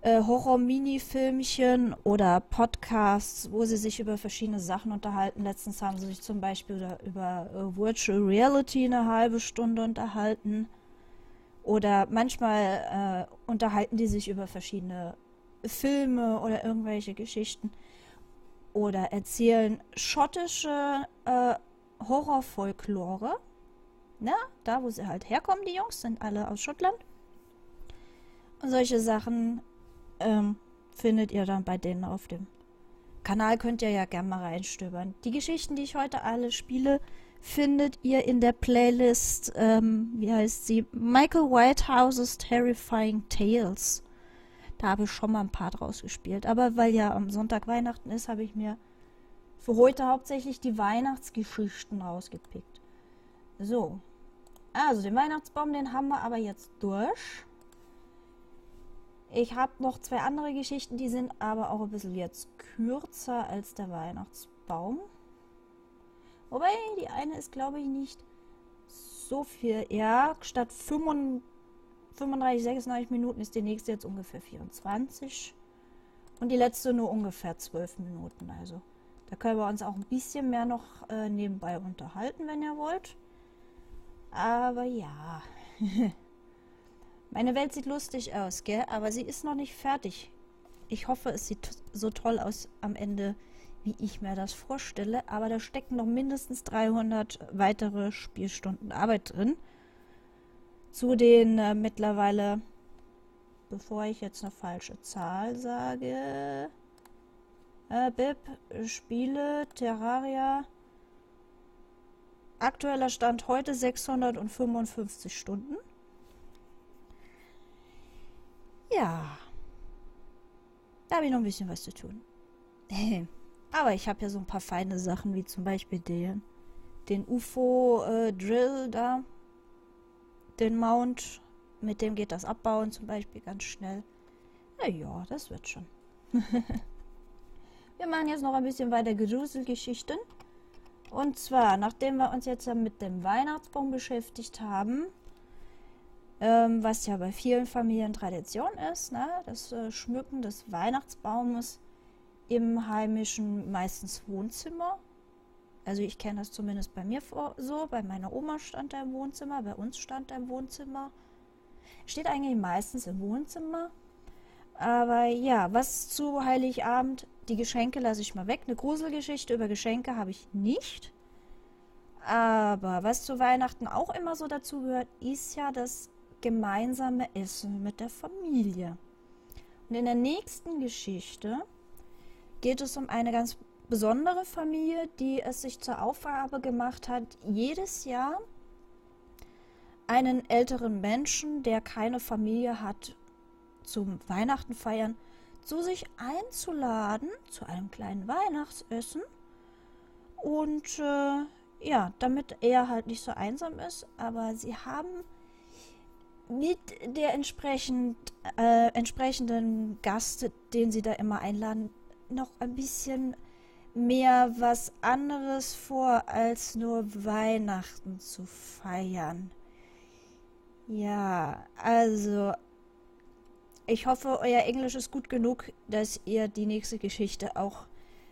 Horror-Mini-Filmchen oder Podcasts, wo sie sich über verschiedene Sachen unterhalten. Letztens haben sie sich zum Beispiel über Virtual Reality eine halbe Stunde unterhalten. Oder manchmal unterhalten die sich über verschiedene Filme oder irgendwelche Geschichten. Oder erzählen schottische Horrorfolklore. Na, da wo sie halt herkommen, die Jungs, sind alle aus Schottland. Und solche Sachen findet ihr dann bei denen auf dem Kanal. Könnt ihr ja gerne mal reinstöbern. Die Geschichten, die ich heute alle spiele, findet ihr in der Playlist, wie heißt sie? Michael Whitehouse's Terrifying Tales. Da habe ich schon mal ein paar draus gespielt. Aber weil ja am Sonntag Weihnachten ist, habe ich mir für heute hauptsächlich die Weihnachtsgeschichten rausgepickt. So. Also den Weihnachtsbaum, den haben wir aber jetzt durch. Ich habe noch 2 andere Geschichten, die sind aber auch ein bisschen jetzt kürzer als der Weihnachtsbaum. Wobei, die eine ist, glaube ich, nicht so viel. Ja, statt 35, 36 Minuten ist die nächste jetzt ungefähr 24. Und die letzte nur ungefähr 12 Minuten. Also, da können wir uns auch ein bisschen mehr noch nebenbei unterhalten, wenn ihr wollt. Aber ja. Meine Welt sieht lustig aus, gell? Aber sie ist noch nicht fertig. Ich hoffe, es sieht so toll aus am Ende, wie ich mir das vorstelle. Aber da stecken noch mindestens 300 weitere Spielstunden Arbeit drin. Zu den mittlerweile, bevor ich jetzt eine falsche Zahl sage, BIP, Spiele, Terraria. Aktueller Stand heute 655 Stunden. Ja. Da habe ich noch ein bisschen was zu tun. Aber ich habe ja so ein paar feine Sachen, wie zum Beispiel den UFO-Drill da. Den Mount. Mit dem geht das Abbauen zum Beispiel ganz schnell. Ja, das wird schon. Wir machen jetzt noch ein bisschen weiter Gruselgeschichten. Und zwar, nachdem wir uns jetzt mit dem Weihnachtsbaum beschäftigt haben, was ja bei vielen Familien Tradition ist, ne? Das Schmücken des Weihnachtsbaumes im heimischen, meistens Wohnzimmer. Also ich kenne das zumindest bei mir so. Bei meiner Oma stand er im Wohnzimmer, bei uns stand er im Wohnzimmer. Steht eigentlich meistens im Wohnzimmer. Aber ja, was zu Heiligabend, die Geschenke lasse ich mal weg. Eine Gruselgeschichte über Geschenke habe ich nicht. Aber was zu Weihnachten auch immer so dazu gehört, ist ja das gemeinsame Essen mit der Familie. Und in der nächsten Geschichte geht es um eine ganz besondere Familie, die es sich zur Aufgabe gemacht hat, jedes Jahr einen älteren Menschen, der keine Familie hat, zum Weihnachten feiern, zu sich einzuladen, zu einem kleinen Weihnachtsessen. Und ja, damit er halt nicht so einsam ist, aber sie haben mit der entsprechenden Gast, den sie da immer einladen, noch ein bisschen mehr was anderes vor, als nur Weihnachten zu feiern. Ja, also ich hoffe, euer Englisch ist gut genug, dass ihr die nächste Geschichte auch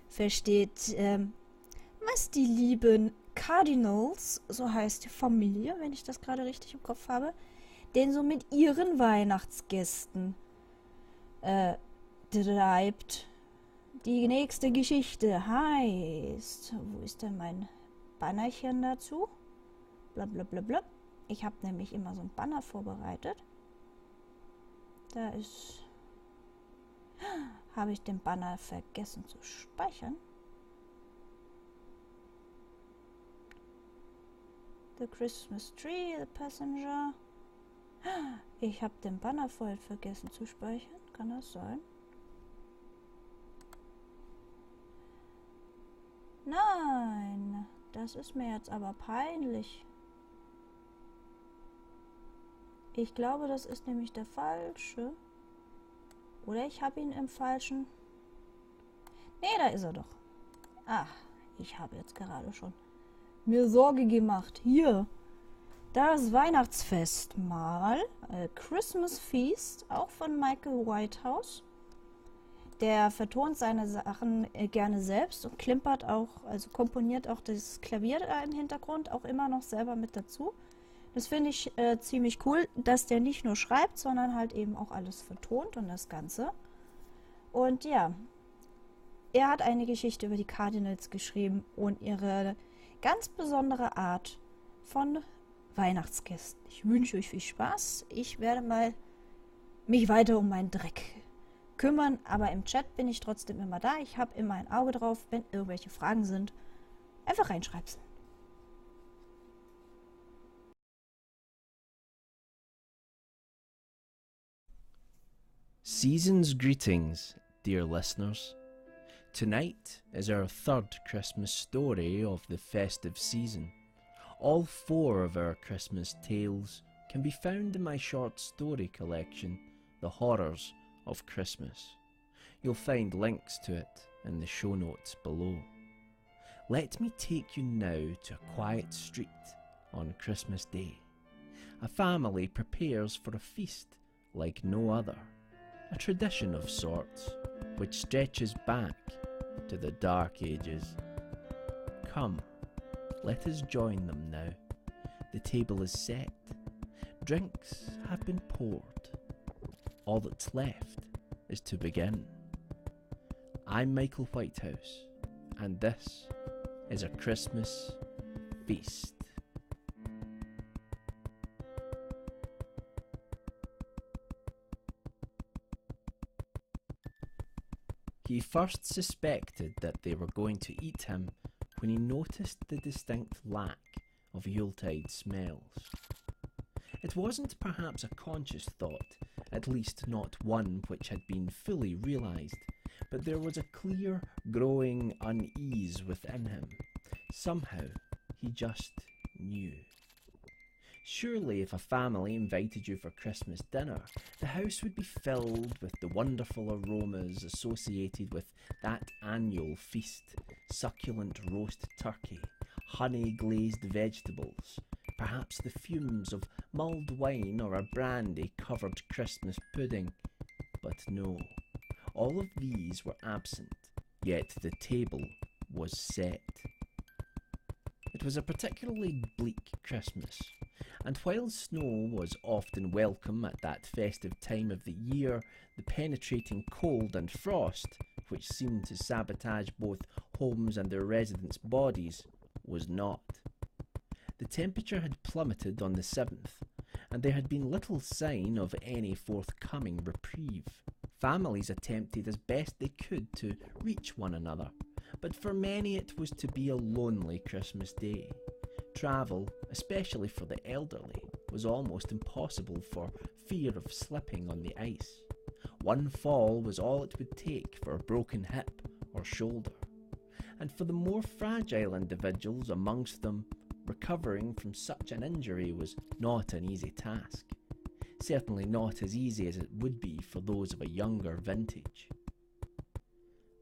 versteht, was die lieben Cardinals, so heißt die Familie, wenn ich das gerade richtig im Kopf habe, denn so mit ihren Weihnachtsgästen treibt. Die nächste Geschichte heißt, wo ist denn mein Bannerchen dazu? Blablabla. Ich habe nämlich immer so ein Banner vorbereitet. Da ist... Habe ich den Banner vergessen zu speichern? The Christmas Tree, The Passenger. Ich habe den Banner vorhin vergessen zu speichern. Kann das sein? Nein, das ist mir jetzt aber peinlich. Ich glaube, das ist nämlich der falsche. Oder ich habe ihn im falschen... Nee, da ist er doch. Ach, ich habe jetzt gerade schon mir Sorge gemacht. Hier, das Weihnachtsfest mal. Christmas Feast, auch von Michael Whitehouse. Der vertont seine Sachen gerne selbst und klimpert auch, also komponiert auch das Klavier da im Hintergrund auch immer noch selber mit dazu. Das finde ich ziemlich cool, dass der nicht nur schreibt, sondern halt eben auch alles vertont und das Ganze. Und ja, er hat eine Geschichte über die Cardinals geschrieben und ihre ganz besondere Art von Weihnachtsgästen. Ich wünsche euch viel Spaß. Ich werde mal mich weiter um meinen Dreck kümmern, aber im Chat bin ich trotzdem immer da. Ich habe immer ein Auge drauf, wenn irgendwelche Fragen sind. Einfach reinschreibsen. Season's greetings, dear listeners. Tonight is our third Christmas story of the festive season. All 4 of our Christmas tales can be found in my short story collection, The Horrors of Christmas. You'll find links to it in the show notes below. Let me take you now to a quiet street on Christmas Day. A family prepares for a feast like no other, a tradition of sorts which stretches back to the Dark Ages. Come, let us join them now. The table is set, drinks have been poured. All that's left is to begin. I'm Michael Whitehouse, and this is a Christmas feast. He first suspected that they were going to eat him when he noticed the distinct lack of Yuletide smells. It wasn't perhaps a conscious thought, at least not one which had been fully realised, but there was a clear growing unease within him. Somehow, he just knew. Surely if a family invited you for Christmas dinner, the house would be filled with the wonderful aromas associated with that annual feast. Succulent roast turkey, honey-glazed vegetables, perhaps the fumes of mulled wine or a brandy-covered Christmas pudding. But no, all of these were absent, yet the table was set. It was a particularly bleak Christmas, and while snow was often welcome at that festive time of the year, the penetrating cold and frost, which seemed to sabotage both homes and their residents' bodies, was not. The temperature had plummeted on the 7th, and there had been little sign of any forthcoming reprieve. Families attempted as best they could to reach one another, but for many it was to be a lonely Christmas day. Travel, especially for the elderly, was almost impossible for fear of slipping on the ice. One fall was all it would take for a broken hip or shoulder, and for the more fragile individuals amongst them, recovering from such an injury was not an easy task. Certainly not as easy as it would be for those of a younger vintage.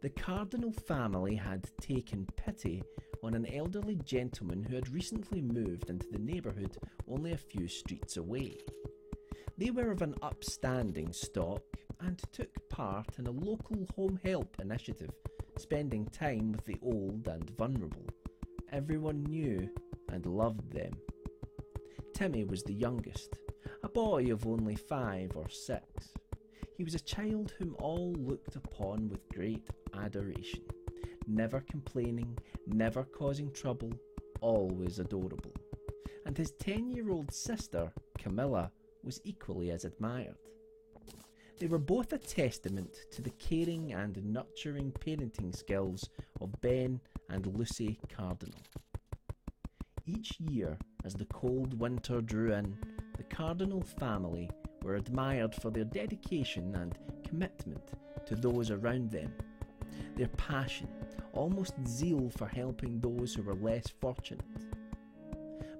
The Cardinal family had taken pity on an elderly gentleman who had recently moved into the neighbourhood only a few streets away. They were of an upstanding stock and took part in a local home help initiative, spending time with the old and vulnerable. Everyone knew and loved them. Timmy was the youngest, a boy of only 5 or 6. He was a child whom all looked upon with great adoration, never complaining, never causing trouble, always adorable. And his 10-year-old sister, Camilla, was equally as admired. They were both a testament to the caring and nurturing parenting skills of Ben and Lucy Cardinal. Each year, as the cold winter drew in, the Cardinal family were admired for their dedication and commitment to those around them. Their passion, almost zeal for helping those who were less fortunate.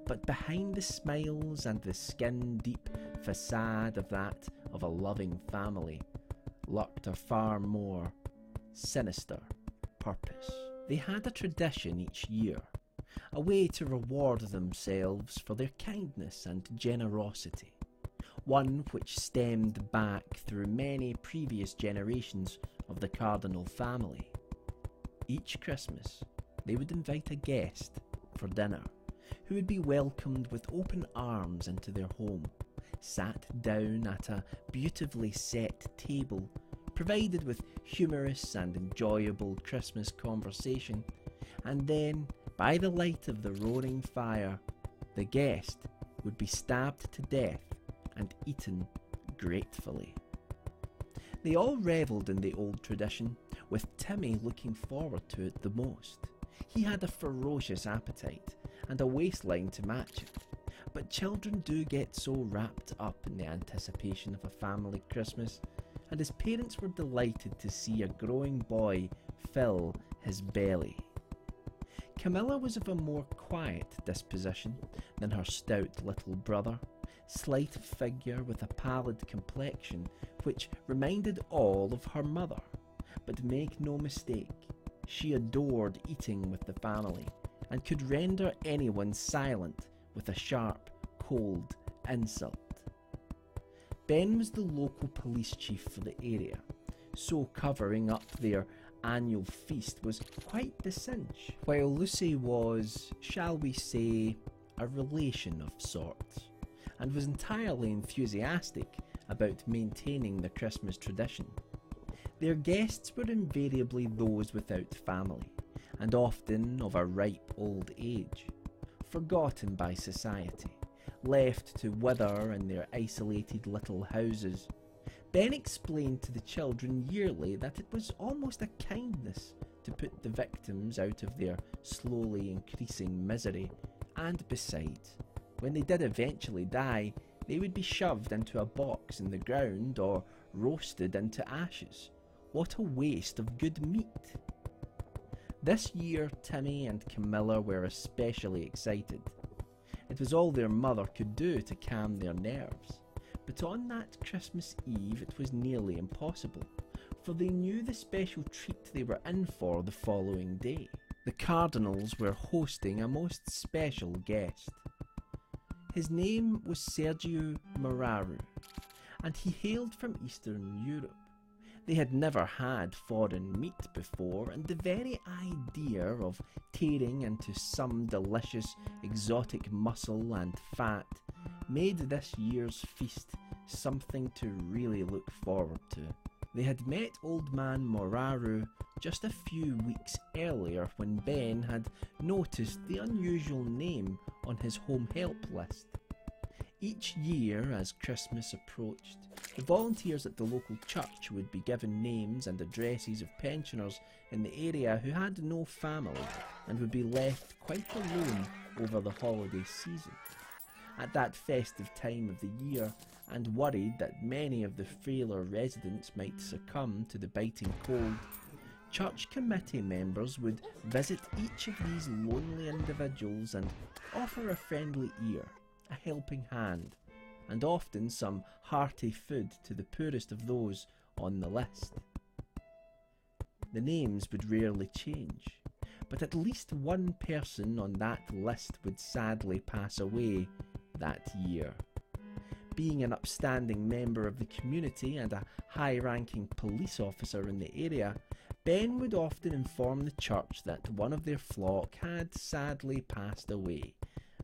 But behind the smiles and the skin-deep facade of that of a loving family lurked a far more sinister purpose. They had a tradition each year, a way to reward themselves for their kindness and generosity, one which stemmed back through many previous generations of the Cardinal family. Each Christmas, they would invite a guest for dinner, who would be welcomed with open arms into their home, sat down at a beautifully set table, provided with humorous and enjoyable Christmas conversation, and then, by the light of the roaring fire, the guest would be stabbed to death and eaten gratefully. They all revelled in the old tradition, with Timmy looking forward to it the most. He had a ferocious appetite and a waistline to match it, but children do get so wrapped up in the anticipation of a family Christmas, and his parents were delighted to see a growing boy fill his belly. Camilla was of a more quiet disposition than her stout little brother, slight of figure with a pallid complexion which reminded all of her mother. But make no mistake, she adored eating with the family and could render anyone silent with a sharp, cold insult. Ben was the local police chief for the area, so covering up their annual feast was quite the cinch, while Lucy was, shall we say, a relation of sorts, and was entirely enthusiastic about maintaining the Christmas tradition. Their guests were invariably those without family, and often of a ripe old age, forgotten by society, left to wither in their isolated little houses. Ben explained to the children yearly that it was almost a kindness to put the victims out of their slowly increasing misery, and besides, when they did eventually die, they would be shoved into a box in the ground or roasted into ashes. What a waste of good meat! This year, Timmy and Camilla were especially excited. It was all their mother could do to calm their nerves. But on that Christmas Eve it was nearly impossible, for they knew the special treat they were in for the following day. The Cardinals were hosting a most special guest. His name was Sergio Moraru, and he hailed from Eastern Europe. They had never had foreign meat before, and the very idea of tearing into some delicious exotic muscle and fat made this year's feast something to really look forward to. They had met Old Man Moraru just a few weeks earlier when Ben had noticed the unusual name on his home help list. Each year, as Christmas approached, the volunteers at the local church would be given names and addresses of pensioners in the area who had no family and would be left quite alone over the holiday season. At that festive time of the year, and worried that many of the frailer residents might succumb to the biting cold, church committee members would visit each of these lonely individuals and offer a friendly ear, a helping hand, and often some hearty food to the poorest of those on the list. The names would rarely change, but at least one person on that list would sadly pass away that year. Being an upstanding member of the community and a high-ranking police officer in the area, Ben would often inform the church that one of their flock had sadly passed away,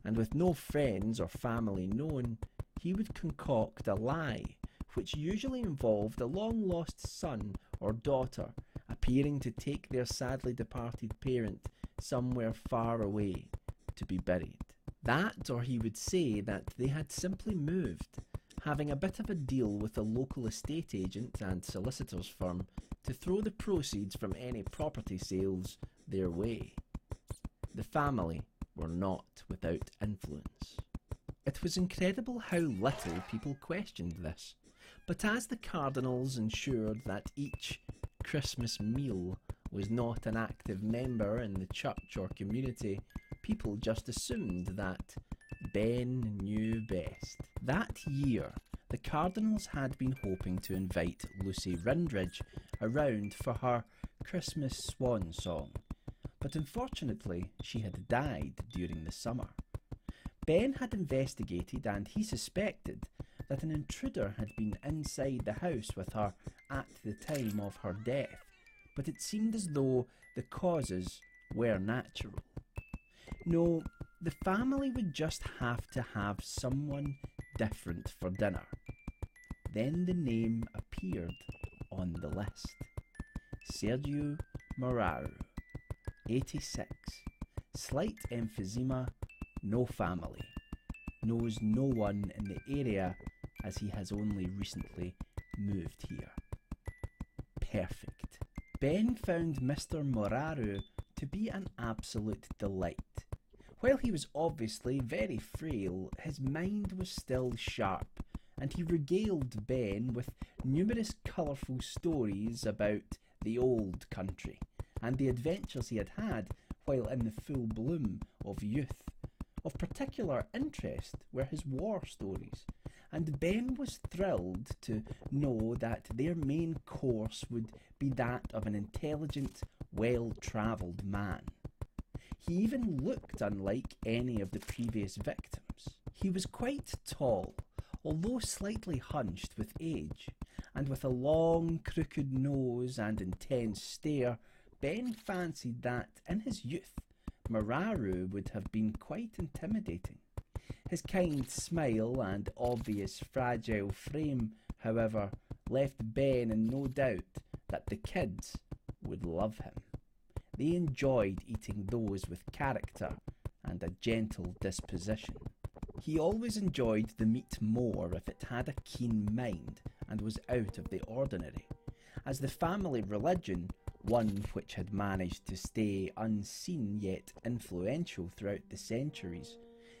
and with no friends or family known, he would concoct a lie, which usually involved a long-lost son or daughter appearing to take their sadly departed parent somewhere far away to be buried. That, or he would say that they had simply moved, having a bit of a deal with a local estate agent and solicitor's firm to throw the proceeds from any property sales their way. The family were not without influence. It was incredible how little people questioned this, but as the Cardinals ensured that each Christmas meal was not an active member in the church or community, people just assumed that Ben knew best. That year, the Cardinals had been hoping to invite Lucy Rindridge around for her Christmas swan song, but unfortunately she had died during the summer. Ben had investigated and he suspected that an intruder had been inside the house with her at the time of her death, but it seemed as though the causes were natural. No, the family would just have to have someone different for dinner. Then the name appeared on the list. Sergio Moraru, 86, slight emphysema, no family, knows no one in the area as he has only recently moved here. Perfect. Ben found Mr. Moraru to be an absolute delight. While he was obviously very frail, his mind was still sharp, and he regaled Ben with numerous colourful stories about the old country, and the adventures he had had while in the full bloom of youth. Of particular interest were his war stories, and Ben was thrilled to know that their main course would be that of an intelligent, well-travelled man. He even looked unlike any of the previous victims. He was quite tall, although slightly hunched with age, and with a long, crooked nose and intense stare. Ben fancied that, in his youth, Moraru would have been quite intimidating. His kind smile and obvious fragile frame, however, left Ben in no doubt that the kids would love him. They enjoyed eating those with character and a gentle disposition. He always enjoyed the meat more if it had a keen mind and was out of the ordinary, as the family religion, one which had managed to stay unseen yet influential throughout the centuries,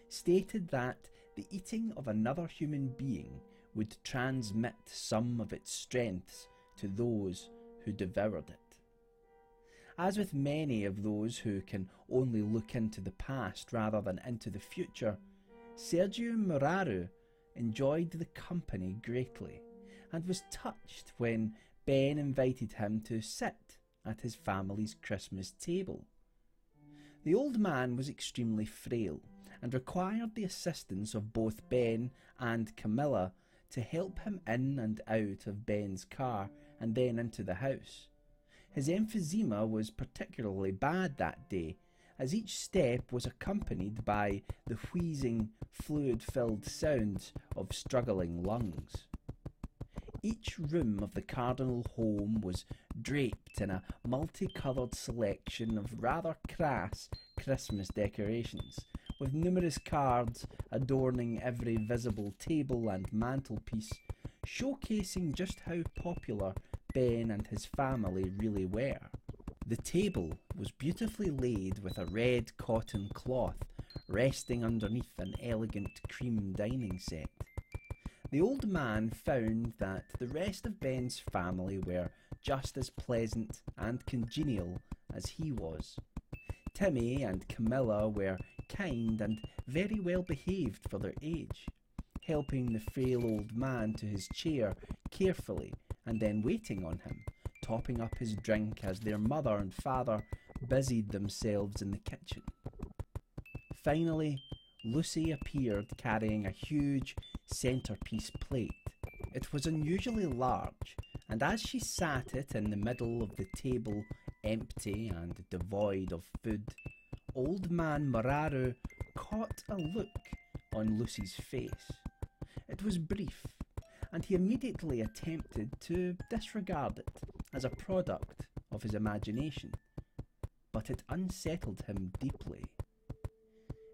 stated that the eating of another human being would transmit some of its strengths to those who devoured it. As with many of those who can only look into the past rather than into the future, Sergio Moraru enjoyed the company greatly and was touched when Ben invited him to sit at his family's Christmas table. The old man was extremely frail and required the assistance of both Ben and Camilla to help him in and out of Ben's car and then into the house. His emphysema was particularly bad that day, as each step was accompanied by the wheezing, fluid-filled sounds of struggling lungs. Each room of the Cardinal home was draped in a multicoloured selection of rather crass Christmas decorations, with numerous cards adorning every visible table and mantelpiece, showcasing just how popular Ben and his family really were. The table was beautifully laid with a red cotton cloth resting underneath an elegant cream dining set. The old man found that the rest of Ben's family were just as pleasant and congenial as he was. Timmy and Camilla were kind and very well behaved for their age, helping the frail old man to his chair carefully and then waiting on him, topping up his drink as their mother and father busied themselves in the kitchen. Finally, Lucy appeared carrying a huge centrepiece plate. It was unusually large, and as she sat it in the middle of the table, empty and devoid of food, old man Moraru caught a look on Lucy's face. It was brief, and he immediately attempted to disregard it as a product of his imagination, but it unsettled him deeply.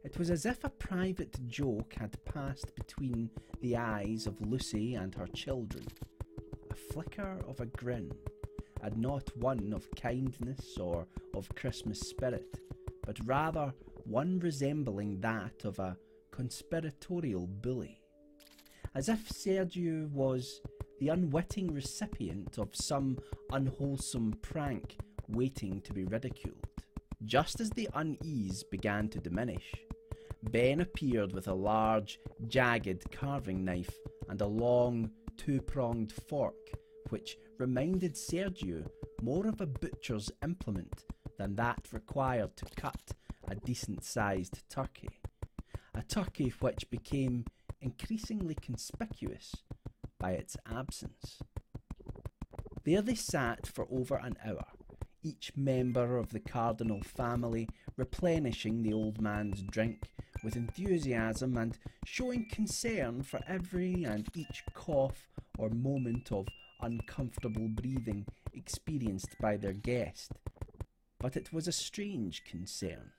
It was as if a private joke had passed between the eyes of Lucy and her children, a flicker of a grin, and not one of kindness or of Christmas spirit, but rather one resembling that of a conspiratorial bully, as if Sergio was the unwitting recipient of some unwholesome prank waiting to be ridiculed. Just as the unease began to diminish, Ben appeared with a large, jagged carving knife and a long, two-pronged fork, which reminded Sergio more of a butcher's implement than that required to cut a decent-sized turkey. A turkey which became increasingly conspicuous by its absence. There they sat for over an hour, each member of the Cardinal family replenishing the old man's drink with enthusiasm and showing concern for every and each cough or moment of uncomfortable breathing experienced by their guest. But it was a strange concern.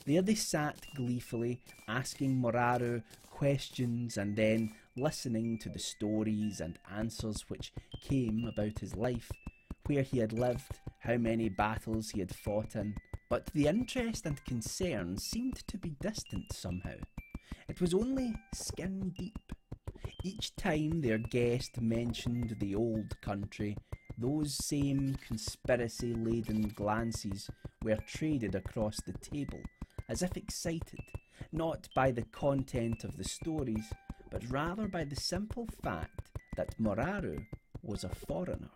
There they sat gleefully, asking Moraru questions and then listening to the stories and answers which came about his life, where he had lived, how many battles he had fought in. But the interest and concern seemed to be distant somehow. It was only skin deep. Each time their guest mentioned the old country, those same conspiracy-laden glances were traded across the table, as if excited, not by the content of the stories, but rather by the simple fact that Moraru was a foreigner.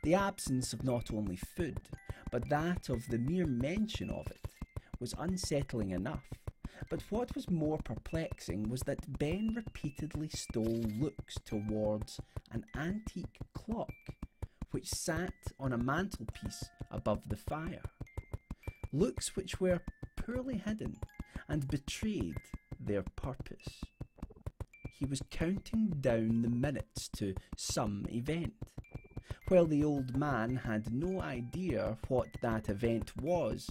The absence of not only food, but that of the mere mention of it, was unsettling enough. But what was more perplexing was that Ben repeatedly stole looks towards an antique clock, which sat on a mantelpiece above the fire. Looks which were poorly hidden and betrayed their purpose. He was counting down the minutes to some event. While the old man had no idea what that event was,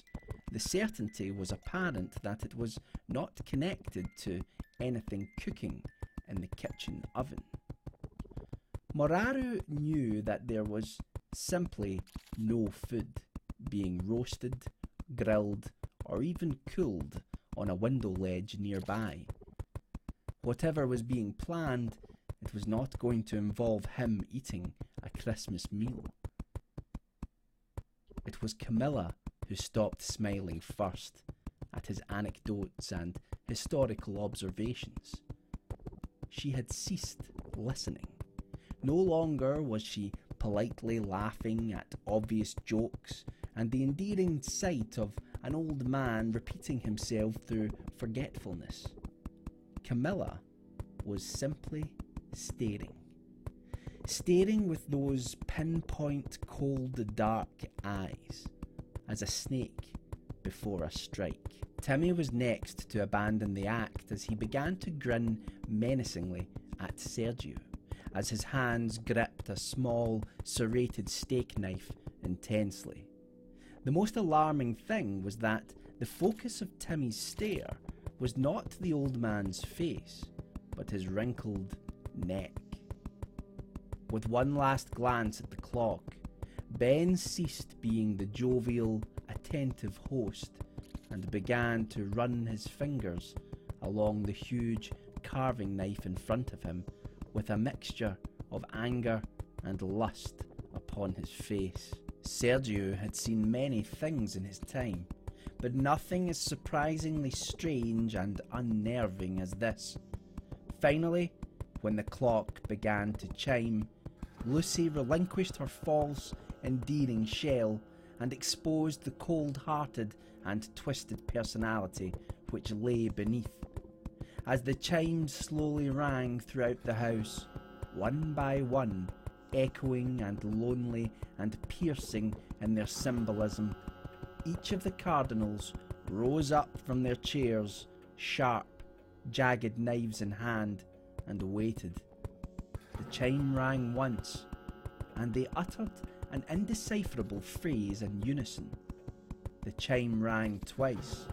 the certainty was apparent that it was not connected to anything cooking in the kitchen oven. Moraru knew that there was simply no food being roasted, grilled, or even cooled on a window ledge nearby. Whatever was being planned, it was not going to involve him eating a Christmas meal. It was Camilla who stopped smiling first at his anecdotes and historical observations. She had ceased listening. No longer was she politely laughing at obvious jokes and the endearing sight of an old man repeating himself through forgetfulness. Camilla was simply staring. Staring with those pinpoint cold dark eyes, as a snake before a strike. Timmy was next to abandon the act as he began to grin menacingly at Sergio, as his hands gripped a small, serrated steak knife intensely. The most alarming thing was that the focus of Timmy's stare was not the old man's face, but his wrinkled neck. With one last glance at the clock, Ben ceased being the jovial, attentive host and began to run his fingers along the huge carving knife in front of him with a mixture of anger and lust upon his face. Sergio had seen many things in his time, but nothing as surprisingly strange and unnerving as this. Finally, when the clock began to chime, Lucy relinquished her false, endearing shell and exposed the cold-hearted and twisted personality which lay beneath. As the chimes slowly rang throughout the house, one by one, echoing and lonely and piercing in their symbolism, each of the cardinals rose up from their chairs, sharp, jagged knives in hand, and waited. The chime rang once, and they uttered an indecipherable phrase in unison. The chime rang twice,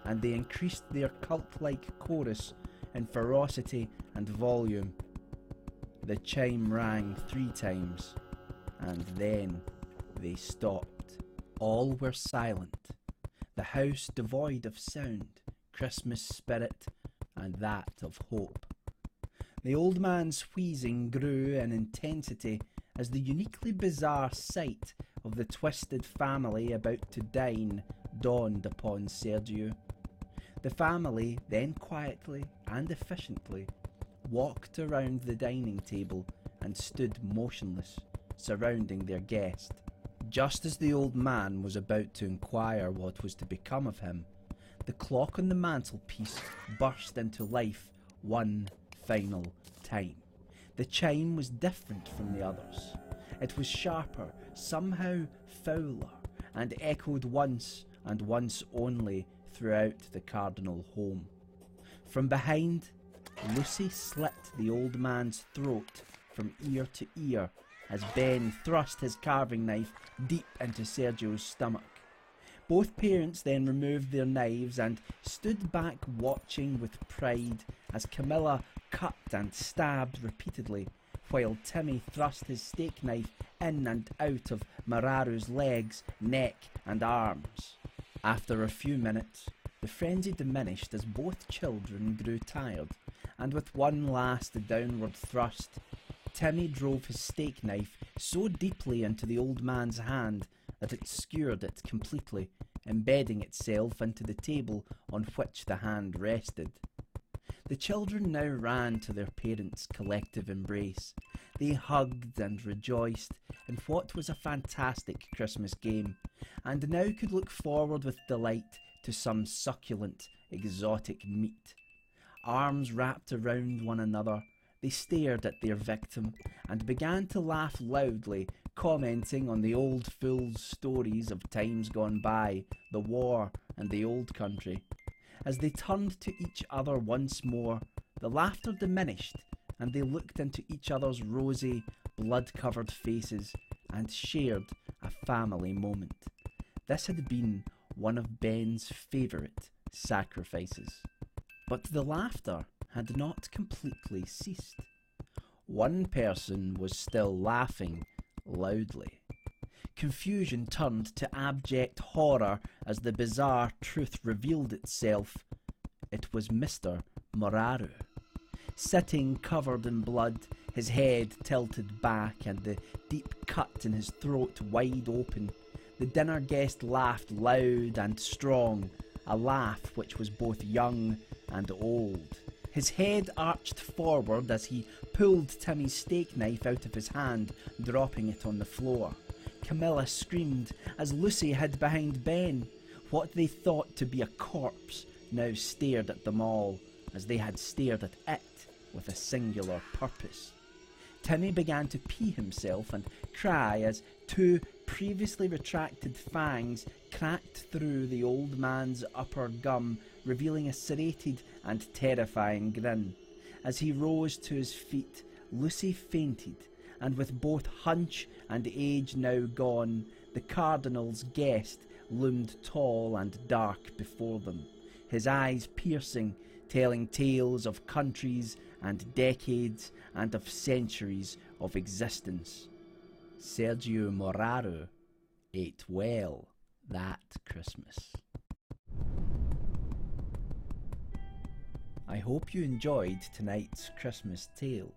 and they increased their cult-like chorus in ferocity and volume. The chime rang 3 times, and then they stopped. All were silent, the house devoid of sound, Christmas spirit, and that of hope. The old man's wheezing grew in intensity as the uniquely bizarre sight of the twisted family about to dine dawned upon Sergio. The family then quietly and efficiently walked around the dining table and stood motionless, surrounding their guest. Just as the old man was about to inquire what was to become of him, the clock on the mantelpiece burst into life one final time. The chime was different from the others. It was sharper, somehow fouler, and echoed once and once only throughout the cardinal home. From behind, Lucy slit the old man's throat from ear to ear as Ben thrust his carving knife deep into Sergio's stomach. Both parents then removed their knives and stood back watching with pride as Camilla cut and stabbed repeatedly, while Timmy thrust his steak knife in and out of Mararu's legs, neck and arms. After a few minutes, the frenzy diminished as both children grew tired, and with one last downward thrust, Timmy drove his steak knife so deeply into the old man's hand that it skewered it completely, embedding itself into the table on which the hand rested. The children now ran to their parents' collective embrace. They hugged and rejoiced in what was a fantastic Christmas game, and now could look forward with delight to some succulent, exotic meat. Arms wrapped around one another, they stared at their victim and began to laugh loudly, commenting on the old fool's stories of times gone by, the war and the old country. As they turned to each other once more, the laughter diminished, and they looked into each other's rosy, blood-covered faces and shared a family moment. This had been one of Ben's favourite sacrifices. But the laughter had not completely ceased. One person was still laughing loudly. Confusion turned to abject horror as the bizarre truth revealed itself. It was Mr. Moraru. Sitting covered in blood, his head tilted back and the deep cut in his throat wide open, The dinner guest laughed loud and strong, a laugh which was both young and old. His head arched forward as he pulled Timmy's steak knife out of his hand, dropping it on the floor. Camilla screamed as Lucy hid behind Ben. What they thought to be a corpse now stared at them all, as they had stared at it with a singular purpose. Timmy began to pee himself and cry as two previously retracted fangs cracked through the old man's upper gum, revealing a serrated and terrifying grin. As he rose to his feet, Lucy fainted, and with both hunch and age now gone, the Cardinal's guest loomed tall and dark before them, his eyes piercing, telling tales of countries and decades and of centuries of existence. Sergio Moraro ate well that Christmas. I hope you enjoyed tonight's Christmas tale.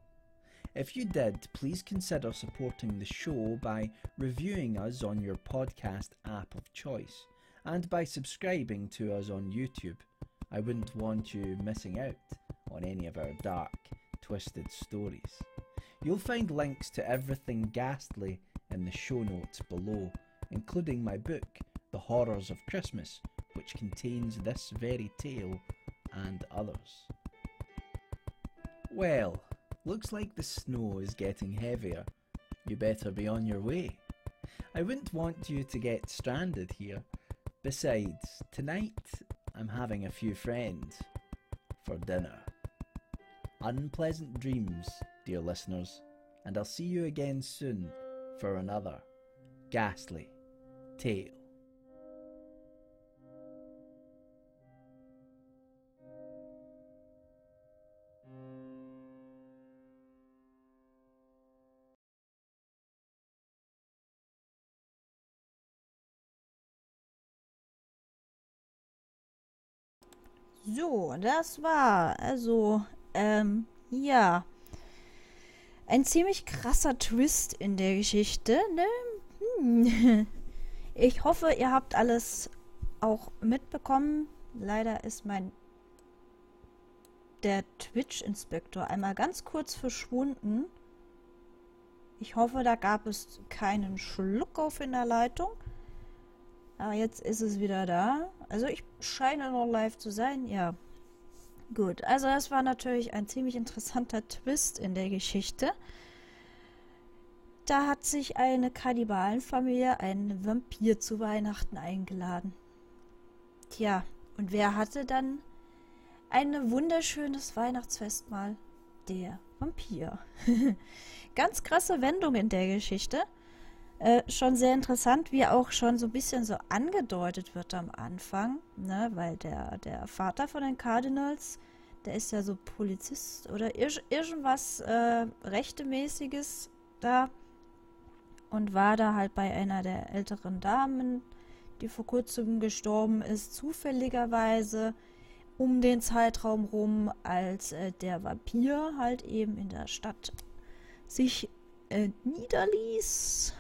If you did, please consider supporting the show by reviewing us on your podcast app of choice and by subscribing to us on YouTube. I wouldn't want you missing out on any of our dark, twisted stories. You'll find links to everything ghastly in the show notes below, including my book, The Horrors of Christmas, which contains this very tale and others. Well, looks like the snow is getting heavier. You better be on your way. I wouldn't want you to get stranded here. Besides, tonight I'm having a few friends for dinner. Unpleasant dreams, dear listeners, and I'll see you again soon for another ghastly tale. So, das war ja, ein ziemlich krasser Twist in der Geschichte, ne? Ich hoffe, ihr habt alles auch mitbekommen. Leider ist der Twitch-Inspektor einmal ganz kurz verschwunden. Ich hoffe, da gab es keinen Schluckauf in der Leitung. Aber jetzt ist es wieder da. Also ich scheine noch live zu sein, ja. Gut, also das war natürlich ein ziemlich interessanter Twist in der Geschichte. Da hat sich eine Kannibalenfamilie einen Vampir zu Weihnachten eingeladen. Tja, und wer hatte dann ein wunderschönes Weihnachtsfestmahl? Der Vampir. Ganz krasse Wendung in der Geschichte. Schon sehr interessant, wie auch schon so ein bisschen so angedeutet wird am Anfang, ne? Weil der Vater von den Cardinals, der ist ja so Polizist oder irgendwas Rechtemäßiges da und war da halt bei einer der älteren Damen, die vor kurzem gestorben ist, zufälligerweise um den Zeitraum rum, als der Vampir halt eben in der Stadt sich niederließ.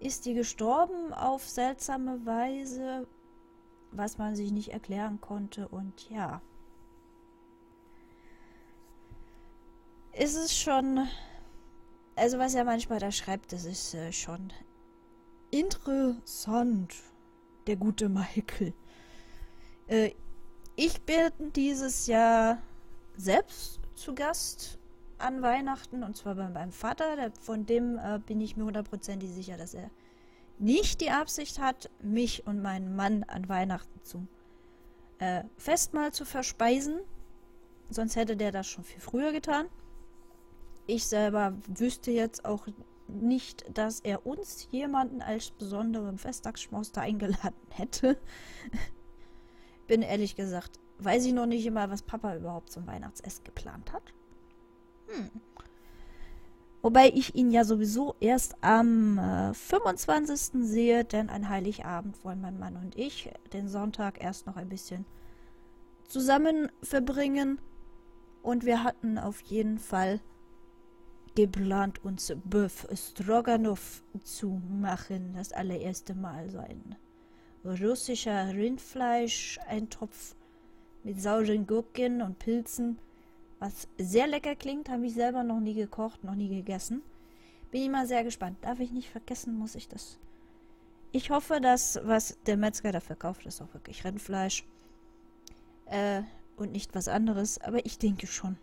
Ist die gestorben auf seltsame Weise, was man sich nicht erklären konnte. Und ja, ist es schon, also was er manchmal da schreibt, das ist schon interessant, der gute Michael. Ich bin dieses Jahr selbst zu Gast an Weihnachten, und zwar bei meinem Vater. Von dem bin ich mir hundertprozentig sicher, dass er nicht die Absicht hat, mich und meinen Mann an Weihnachten zum Festmahl zu verspeisen. Sonst hätte der das schon viel früher getan. Ich selber wüsste jetzt auch nicht, dass er uns jemanden als besonderen Festtagsschmaus da eingeladen hätte. Bin ehrlich gesagt, weiß ich noch nicht immer, was Papa überhaupt zum Weihnachtsessen geplant hat. Wobei ich ihn ja sowieso erst am 25. sehe, denn an Heiligabend wollen mein Mann und ich den Sonntag erst noch ein bisschen zusammen verbringen. Und wir hatten auf jeden Fall geplant, uns Bœuf Stroganoff zu machen. Das allererste Mal so ein russischer Rindfleisch-Eintopf mit sauren Gurken und Pilzen. Was sehr lecker klingt, habe ich selber noch nie gekocht, noch nie gegessen. Bin ich mal sehr gespannt. Darf ich nicht vergessen, muss ich das. Ich hoffe, dass was der Metzger da verkauft, ist auch wirklich Rindfleisch. Und nicht was anderes. Aber ich denke schon,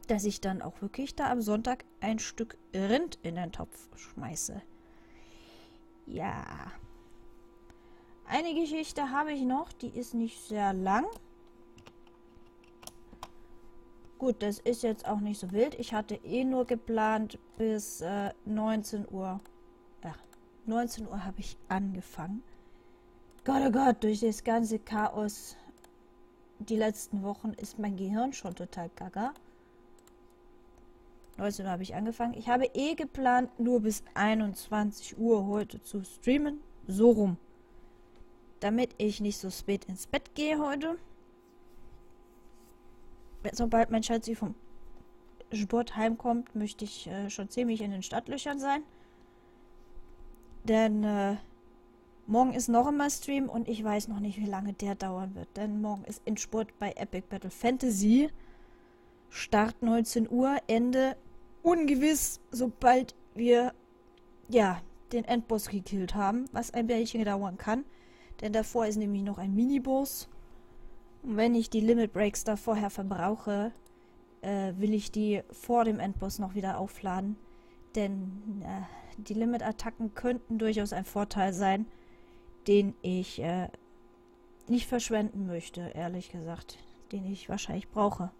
dass ich dann auch wirklich da am Sonntag ein Stück Rind in den Topf schmeiße. Ja. Eine Geschichte habe ich noch, die ist nicht sehr lang. Gut, das ist jetzt auch nicht so wild. Ich hatte eh nur geplant bis 19 Uhr. Ja, 19 Uhr habe ich angefangen. Gott, oh Gott, durch das ganze Chaos die letzten Wochen ist mein Gehirn schon total gaga. 19 Uhr habe ich angefangen. Ich habe eh geplant, nur bis 21 Uhr heute zu streamen. So rum. Damit ich nicht so spät ins Bett gehe heute. Sobald mein Schatzi vom Sport heimkommt, möchte ich schon ziemlich in den Startlöchern sein. Denn morgen ist noch einmal Stream und ich weiß noch nicht, wie lange der dauern wird. Denn morgen ist Endspurt bei Epic Battle Fantasy. Start 19 Uhr, Ende ungewiss, sobald wir ja den Endboss gekillt haben, was ein bisschen dauern kann. Denn davor ist nämlich noch ein Miniboss. Und wenn ich die Limit Breaks da vorher verbrauche, will ich die vor dem Endboss noch wieder aufladen. Denn die Limit-Attacken könnten durchaus ein Vorteil sein, den ich nicht verschwenden möchte, ehrlich gesagt. Den ich wahrscheinlich brauche.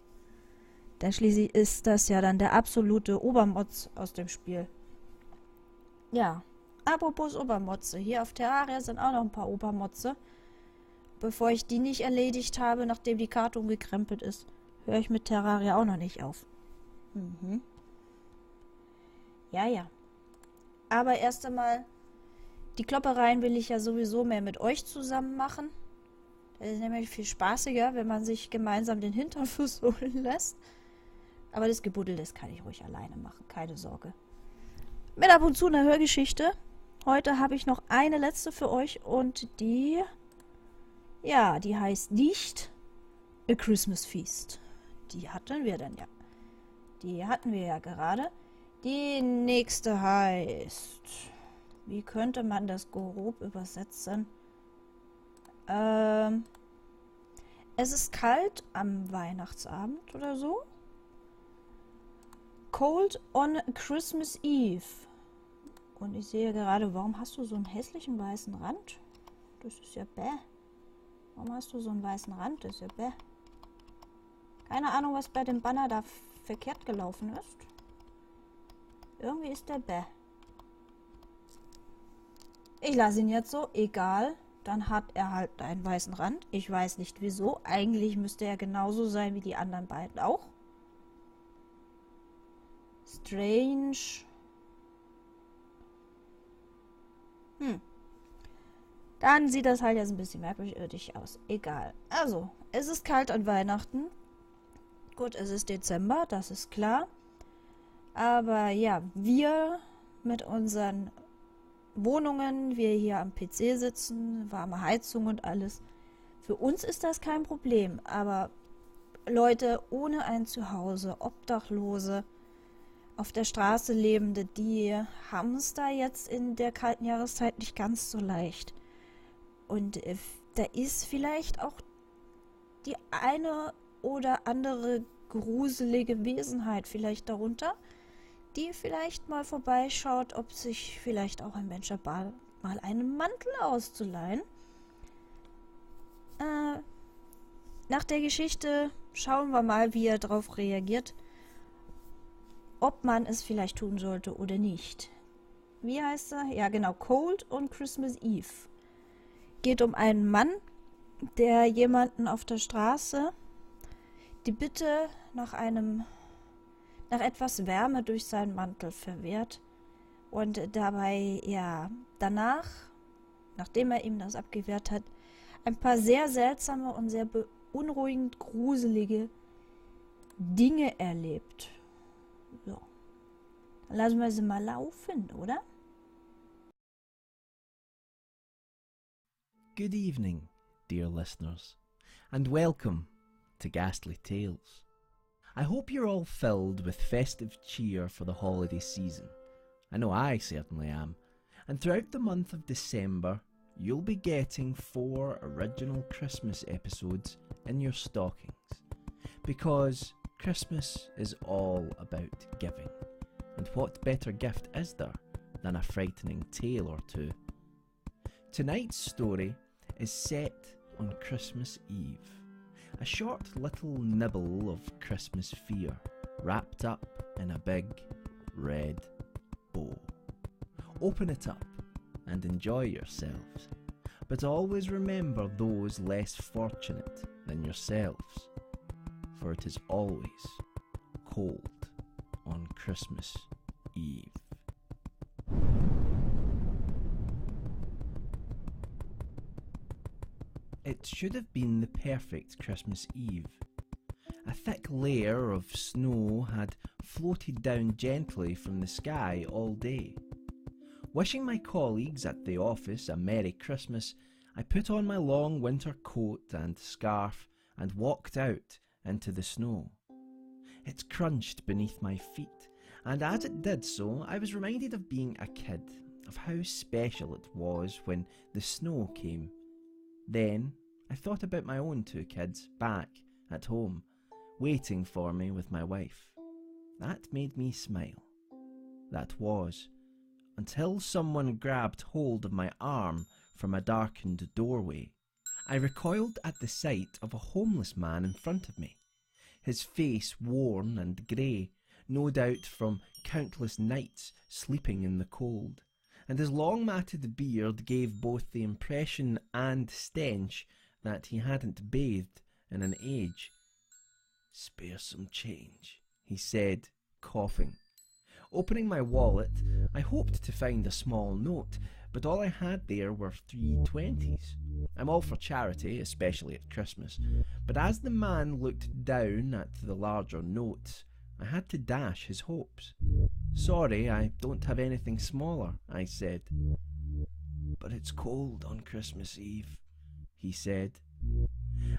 Denn schließlich ist das ja dann der absolute Obermotz aus dem Spiel. Ja, apropos Obermotze. Hier auf Terraria sind auch noch ein paar Obermotze. Bevor ich die nicht erledigt habe, nachdem die Karte umgekrempelt ist, höre ich mit Terraria auch noch nicht auf. Mhm. Ja, ja. Aber erst einmal, die Kloppereien will ich ja sowieso mehr mit euch zusammen machen. Das ist nämlich viel spaßiger, wenn man sich gemeinsam den Hintern versohlen lässt. Aber das Gebuddel, das kann ich ruhig alleine machen, keine Sorge. Mit ab und zu einer Hörgeschichte. Heute habe ich noch eine letzte für euch und die... Ja, die heißt nicht A Christmas Feast. Die hatten wir dann ja. Die hatten wir ja gerade. Die nächste heißt... Wie könnte man das grob übersetzen? Es ist kalt am Weihnachtsabend oder so. Cold on Christmas Eve. Und ich sehe gerade, warum hast du so einen hässlichen weißen Rand? Das ist ja bäh. Warum hast du so einen weißen Rand? Das ist ja bäh. Keine Ahnung, was bei dem Banner da verkehrt gelaufen ist. Irgendwie ist der bäh. Ich lasse ihn jetzt so, egal. Dann hat er halt einen weißen Rand. Ich weiß nicht wieso. Eigentlich müsste er genauso sein wie die anderen beiden auch. Strange. Dann sieht das halt jetzt ein bisschen merkwürdig aus. Egal. Also, es ist kalt an Weihnachten. Gut, es ist Dezember, das ist klar. Aber ja, wir mit unseren Wohnungen, wir hier am PC sitzen, warme Heizung und alles. Für uns ist das kein Problem. Aber Leute ohne ein Zuhause, Obdachlose, auf der Straße Lebende, die haben es da jetzt in der kalten Jahreszeit nicht ganz so leicht. Und da ist vielleicht auch die eine oder andere gruselige Wesenheit vielleicht darunter, die vielleicht mal vorbeischaut, ob sich vielleicht auch ein Mensch erbarmt, mal einen Mantel auszuleihen. Nach der Geschichte schauen wir mal, wie er darauf reagiert, ob man es vielleicht tun sollte oder nicht. Wie heißt er? Ja, genau, Cold on Christmas Eve. Geht um einen Mann, der jemanden auf der Straße die Bitte nach etwas Wärme durch seinen Mantel verwehrt und dabei, ja, danach, nachdem er ihm das abgewehrt hat, ein paar sehr seltsame und sehr Lassen wir sie mal laufen, oder? Good evening, dear listeners, and welcome to Ghastly Tales. I hope you're all filled with festive cheer for the holiday season. I know I certainly am. And throughout the month of December, you'll be getting 4 original Christmas episodes in your stockings. Because Christmas is all about giving. And what better gift is there than a frightening tale or two? Tonight's story is set on Christmas Eve. A short little nibble of Christmas fear, wrapped up in a big red bow. Open it up and enjoy yourselves, but always remember those less fortunate than yourselves, for it is always cold on Christmas Eve. It should have been the perfect Christmas Eve. A thick layer of snow had floated down gently from the sky all day. Wishing my colleagues at the office a Merry Christmas, I put on my long winter coat and scarf and walked out into the snow. It crunched beneath my feet, and as it did so, I was reminded of being a kid, of how special it was when the snow came. Then I thought about my own 2 kids back at home, waiting for me with my wife. That made me smile. That was, until someone grabbed hold of my arm from a darkened doorway. I recoiled at the sight of a homeless man in front of me, his face worn and grey, no doubt from countless nights sleeping in the cold, and his long matted beard gave both the impression and stench that he hadn't bathed in an age. "Spare some change," he said, coughing. Opening my wallet, I hoped to find a small note, but all I had there were 3 20s. I'm all for charity, especially at Christmas, but as the man looked down at the larger notes, I had to dash his hopes. "Sorry, I don't have anything smaller," I said. "But it's cold on Christmas Eve," he said.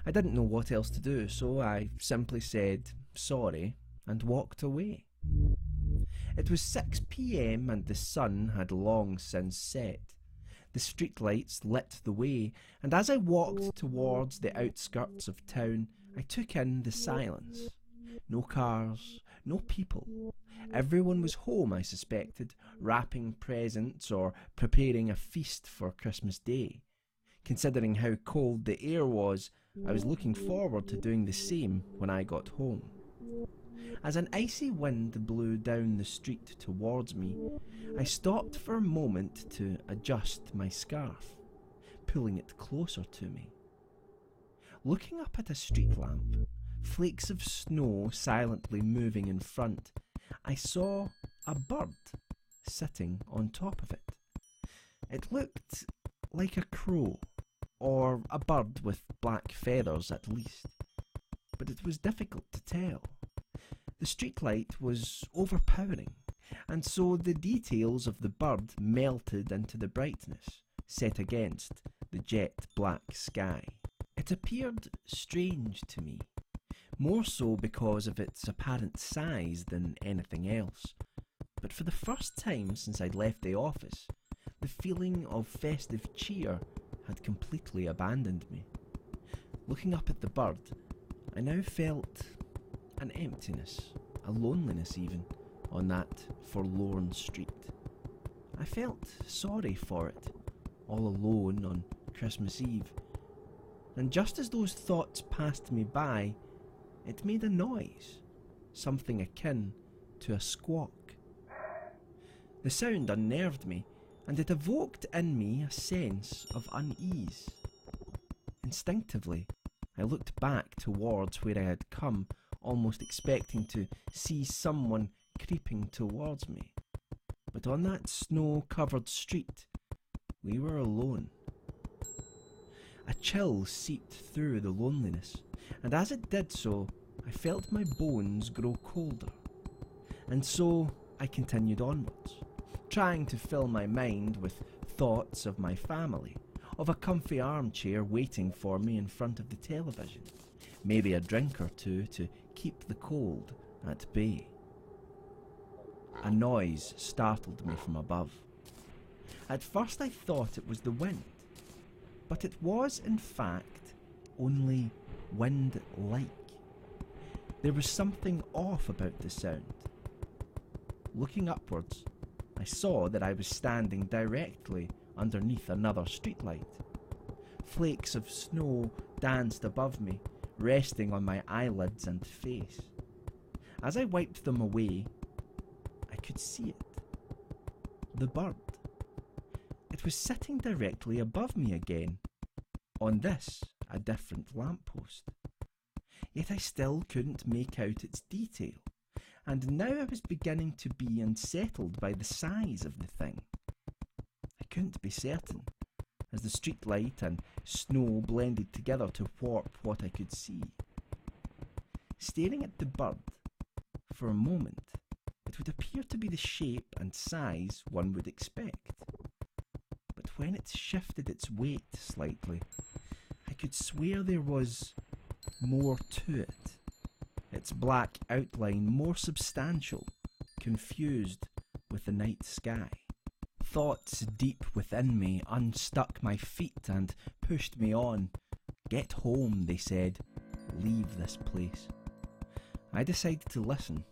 I didn't know what else to do, so I simply said sorry and walked away. It was 6 p.m. and the sun had long since set. The streetlights lit the way, and as I walked towards the outskirts of town, I took in the silence. No cars, no people. Everyone was home, I suspected, wrapping presents or preparing a feast for Christmas Day. Considering how cold the air was, I was looking forward to doing the same when I got home. As an icy wind blew down the street towards me, I stopped for a moment to adjust my scarf, pulling it closer to me. Looking up at a street lamp, flakes of snow silently moving in front, I saw a bird sitting on top of it. It looked like a crow, or a bird with black feathers at least, but it was difficult to tell. The streetlight was overpowering, and so the details of the bird melted into the brightness set against the jet black sky. It appeared strange to me, more so because of its apparent size than anything else. But for the first time since I'd left the office, the feeling of festive cheer had completely abandoned me. Looking up at the bird, I now felt an emptiness, a loneliness even, on that forlorn street. I felt sorry for it, all alone on Christmas Eve. And just as those thoughts passed me by, it made a noise, something akin to a squawk. The sound unnerved me, and it evoked in me a sense of unease. Instinctively, I looked back towards where I had come, almost expecting to see someone creeping towards me. But on that snow-covered street, we were alone. A chill seeped through the loneliness, and as it did so, I felt my bones grow colder. And so I continued onwards, trying to fill my mind with thoughts of my family, of a comfy armchair waiting for me in front of the television, maybe a drink or two to keep the cold at bay. A noise startled me from above. At first I thought it was the wind, but it was in fact only wind-like. There was something off about the sound. Looking upwards, I saw that I was standing directly underneath another streetlight. Flakes of snow danced above me, resting on my eyelids and face. As I wiped them away, I could see it. The bird. It was sitting directly above me again, on this, a different lamppost. Yet I still couldn't make out its detail, and now I was beginning to be unsettled by the size of the thing. I couldn't be certain, as the streetlight and snow blended together to warp what I could see. Staring at the bird, for a moment, it would appear to be the shape and size one would expect. But when it shifted its weight slightly, I could swear there was more to it. Its black outline more substantial, confused with the night sky. Thoughts deep within me unstuck my feet and pushed me on. Get home, they said. Leave this place. I decided to listen,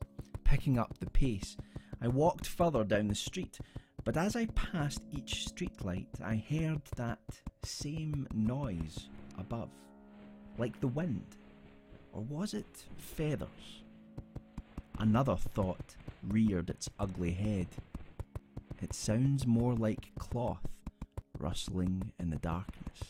picking up the pace. I walked further down the street, but as I passed each streetlight, I heard that same noise above, like the wind. Or was it feathers? Another thought reared its ugly head. It sounds more like cloth rustling in the darkness.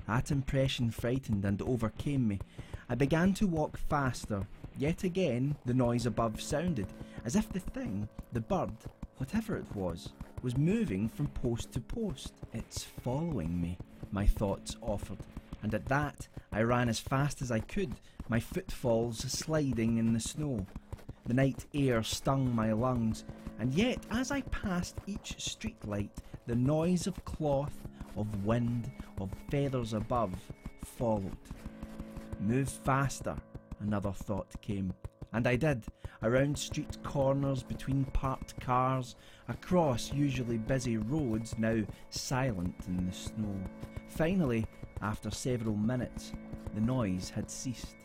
That impression frightened and overcame me. I began to walk faster. Yet again the noise above sounded, as if the thing, the bird, whatever it was moving from post to post. It's following me, my thoughts offered, and at that I ran as fast as I could, my footfalls sliding in the snow. The night air stung my lungs, and yet as I passed each streetlight, the noise of cloth, of wind, of feathers above followed. Move faster, another thought came, and I did, around street corners, between parked cars, across usually busy roads now silent in the snow. Finally, after several minutes, the noise had ceased.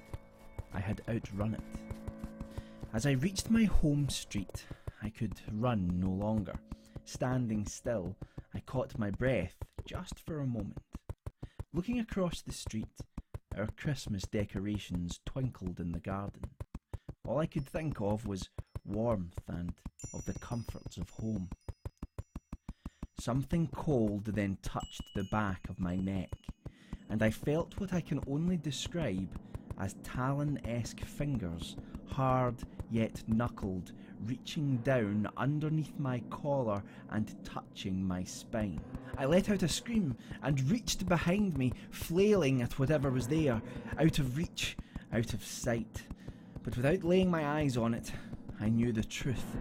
I had outrun it. As I reached my home street, I could run no longer. Standing still, I caught my breath just for a moment. Looking across the street, our Christmas decorations twinkled in the garden. All I could think of was warmth and of the comforts of home. Something cold then touched the back of my neck, and I felt what I can only describe as talon-esque fingers, hard yet knuckled, reaching down underneath my collar and touching my spine. I let out a scream and reached behind me, flailing at whatever was there, out of reach, out of sight. But without laying my eyes on it, I knew the truth.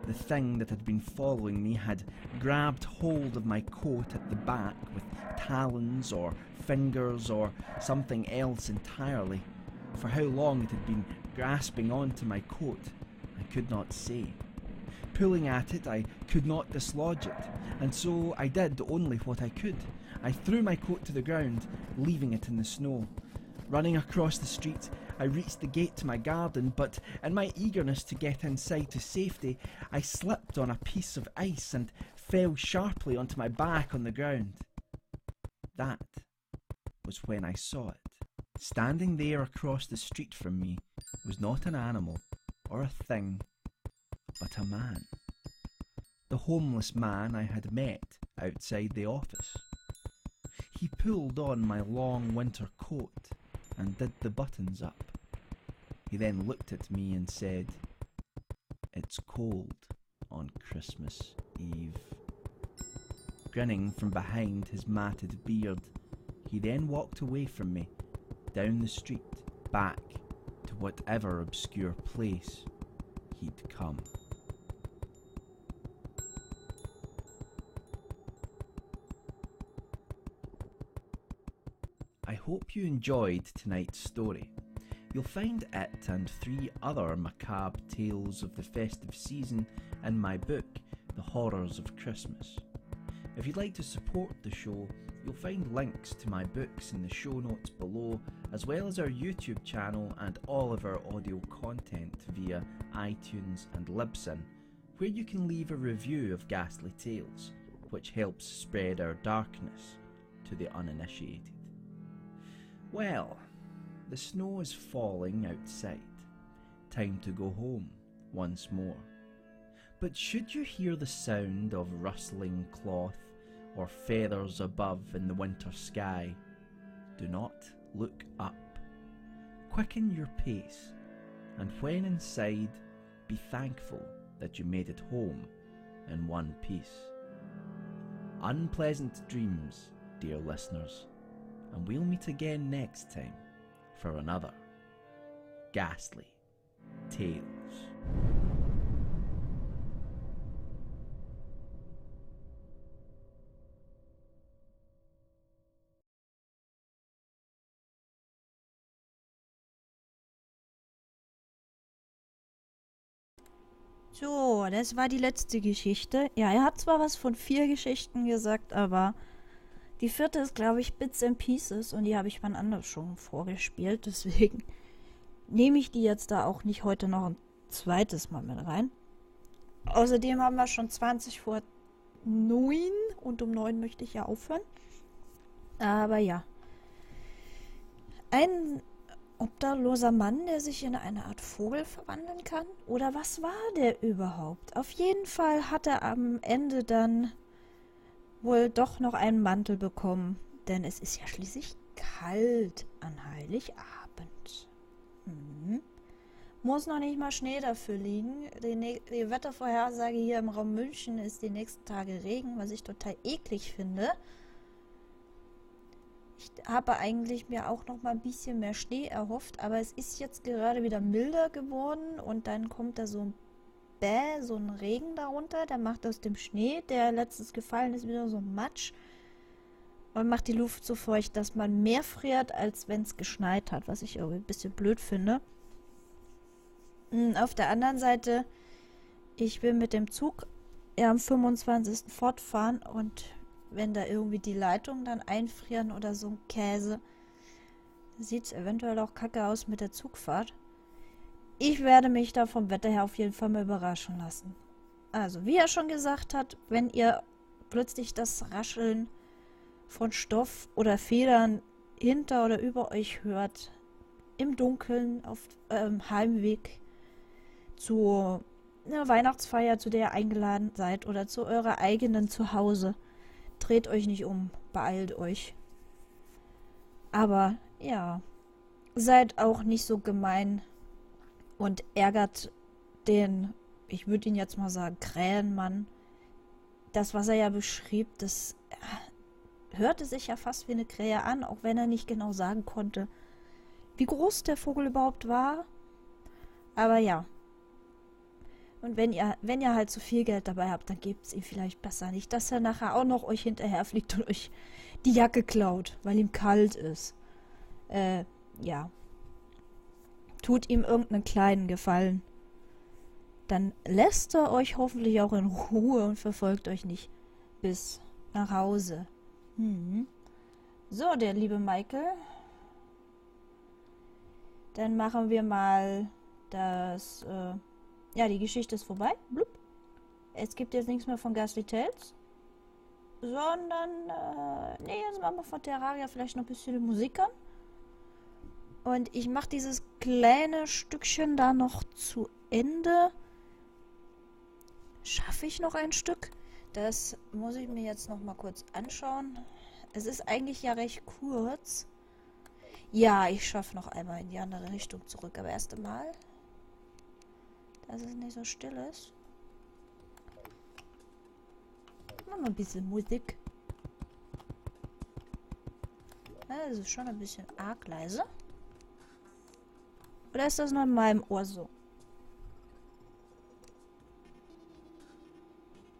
The thing that had been following me had grabbed hold of my coat at the back with talons or fingers or something else entirely. For how long it had been grasping onto my coat, I could not say. Pulling at it, I could not dislodge it, and so I did only what I could. I threw my coat to the ground, leaving it in the snow. Running across the street, I reached the gate to my garden, but in my eagerness to get inside to safety, I slipped on a piece of ice and fell sharply onto my back on the ground. That was when I saw it. Standing there across the street from me was not an animal or a thing, but a man. The homeless man I had met outside the office. He pulled on my long winter coat and did the buttons up. He then looked at me and said, "It's cold on Christmas Eve." Grinning from behind his matted beard, he then walked away from me, down the street, back to whatever obscure place he'd come. I hope you enjoyed tonight's story. You'll find it and 3 other macabre tales of the festive season in my book, The Horrors of Christmas. If you'd like to support the show, you'll find links to my books in the show notes below, as well as our YouTube channel and all of our audio content via iTunes and Libsyn, where you can leave a review of Ghastly Tales, which helps spread our darkness to the uninitiated. Well, the snow is falling outside. Time to go home once more. But should you hear the sound of rustling cloth or feathers above in the winter sky, do not look up. Quicken your pace, and when inside, be thankful that you made it home in one piece. Unpleasant dreams, dear listeners, and we'll meet again next time for another Ghastly Tales. So, das war die letzte Geschichte. Ja, er hat zwar was von 4 Geschichten gesagt, aber die 4. ist, glaube ich, Bits and Pieces und die habe ich wann anders schon vorgespielt. Deswegen nehme ich die jetzt da auch nicht heute noch ein zweites Mal mit rein. Außerdem haben wir schon 20 vor 9 und um 9 möchte ich ja aufhören. Aber ja. Ein obdachloser Mann, der sich in eine Art Vogel verwandeln kann? Oder was war der überhaupt? Auf jeden Fall hat er am Ende dann wohl doch noch einen Mantel bekommen. Denn es ist ja schließlich kalt an Heiligabend. Muss noch nicht mal Schnee dafür liegen. Die Wettervorhersage hier im Raum München ist die nächsten Tage Regen, was ich total eklig finde. Ich habe eigentlich mir auch noch mal ein bisschen mehr Schnee erhofft, aber es ist jetzt gerade wieder milder geworden und dann kommt da so ein Regen darunter, der macht aus dem Schnee, der letztens gefallen ist, wieder so ein Matsch und macht die Luft so feucht, dass man mehr friert, als wenn es geschneit hat, was ich irgendwie ein bisschen blöd finde. Auf der anderen Seite, ich will mit dem Zug am 25. fortfahren und wenn da irgendwie die Leitungen dann einfrieren oder so ein Käse, sieht es eventuell auch kacke aus mit der Zugfahrt. Ich werde mich da vom Wetter her auf jeden Fall mal überraschen lassen. Also, wie er schon gesagt hat, wenn ihr plötzlich das Rascheln von Stoff oder Federn hinter oder über euch hört, im Dunkeln auf Heimweg zu einer Weihnachtsfeier, zu der ihr eingeladen seid oder zu eurer eigenen Zuhause, dreht euch nicht um, beeilt euch. Aber ja, seid auch nicht so gemein und ärgert den, ich würde ihn jetzt mal sagen, Krähenmann. Das, was er ja beschrieb, das hörte sich ja fast wie eine Krähe an, auch wenn er nicht genau sagen konnte, wie groß der Vogel überhaupt war. Aber ja. Und wenn ihr halt so viel Geld dabei habt, dann gebt es ihm vielleicht besser nicht, dass er nachher auch noch euch hinterherfliegt und euch die Jacke klaut, weil ihm kalt ist. Ja. Tut ihm irgendeinen kleinen Gefallen. Dann lässt er euch hoffentlich auch in Ruhe und verfolgt euch nicht bis nach Hause. So, der liebe Michael. Dann machen wir mal das, ja, die Geschichte ist vorbei. Blub. Es gibt jetzt nichts mehr von Ghastly Tales. Sondern, nee, jetzt machen wir von Terraria vielleicht noch ein bisschen die Musik an. Und ich mache dieses kleine Stückchen da noch zu Ende. Schaffe ich noch ein Stück? Das muss ich mir jetzt noch mal kurz anschauen. Es ist eigentlich ja recht kurz. Ja, ich schaffe noch einmal in die andere Richtung zurück. Aber erst einmal, dass es nicht so still ist. Machen wir ein bisschen Musik. Ja, das ist schon ein bisschen arg leise. Oder ist das nur in meinem Ohr so?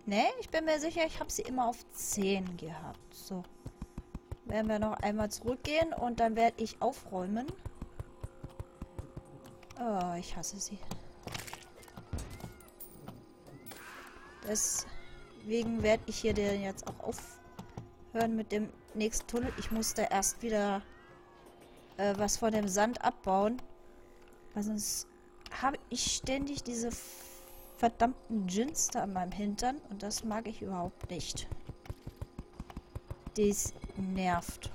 Ne, ich bin mir sicher, ich habe sie immer auf 10 gehabt. So. Werden wir noch einmal zurückgehen und dann werde ich aufräumen. Oh, ich hasse sie. Deswegen werde ich hier den jetzt auch aufhören mit dem nächsten Tunnel. Ich musste erst wieder was von dem Sand abbauen. Weil sonst habe ich ständig diese verdammten Djinns da an meinem Hintern. Und das mag ich überhaupt nicht. Das nervt.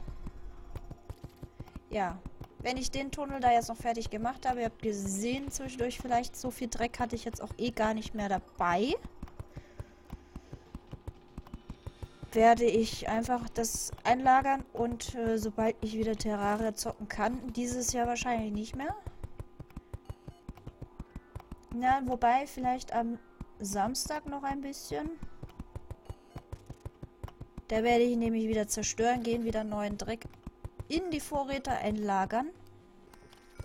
Ja. Wenn ich den Tunnel da jetzt noch fertig gemacht habe, ihr habt gesehen zwischendurch vielleicht, so viel Dreck hatte ich jetzt auch eh gar nicht mehr dabei. Werde ich einfach das einlagern und sobald ich wieder Terraria zocken kann, dieses Jahr wahrscheinlich nicht mehr. Na, wobei vielleicht am Samstag noch ein bisschen. Da werde ich nämlich wieder zerstören gehen, wieder neuen Dreck in die Vorräte einlagern.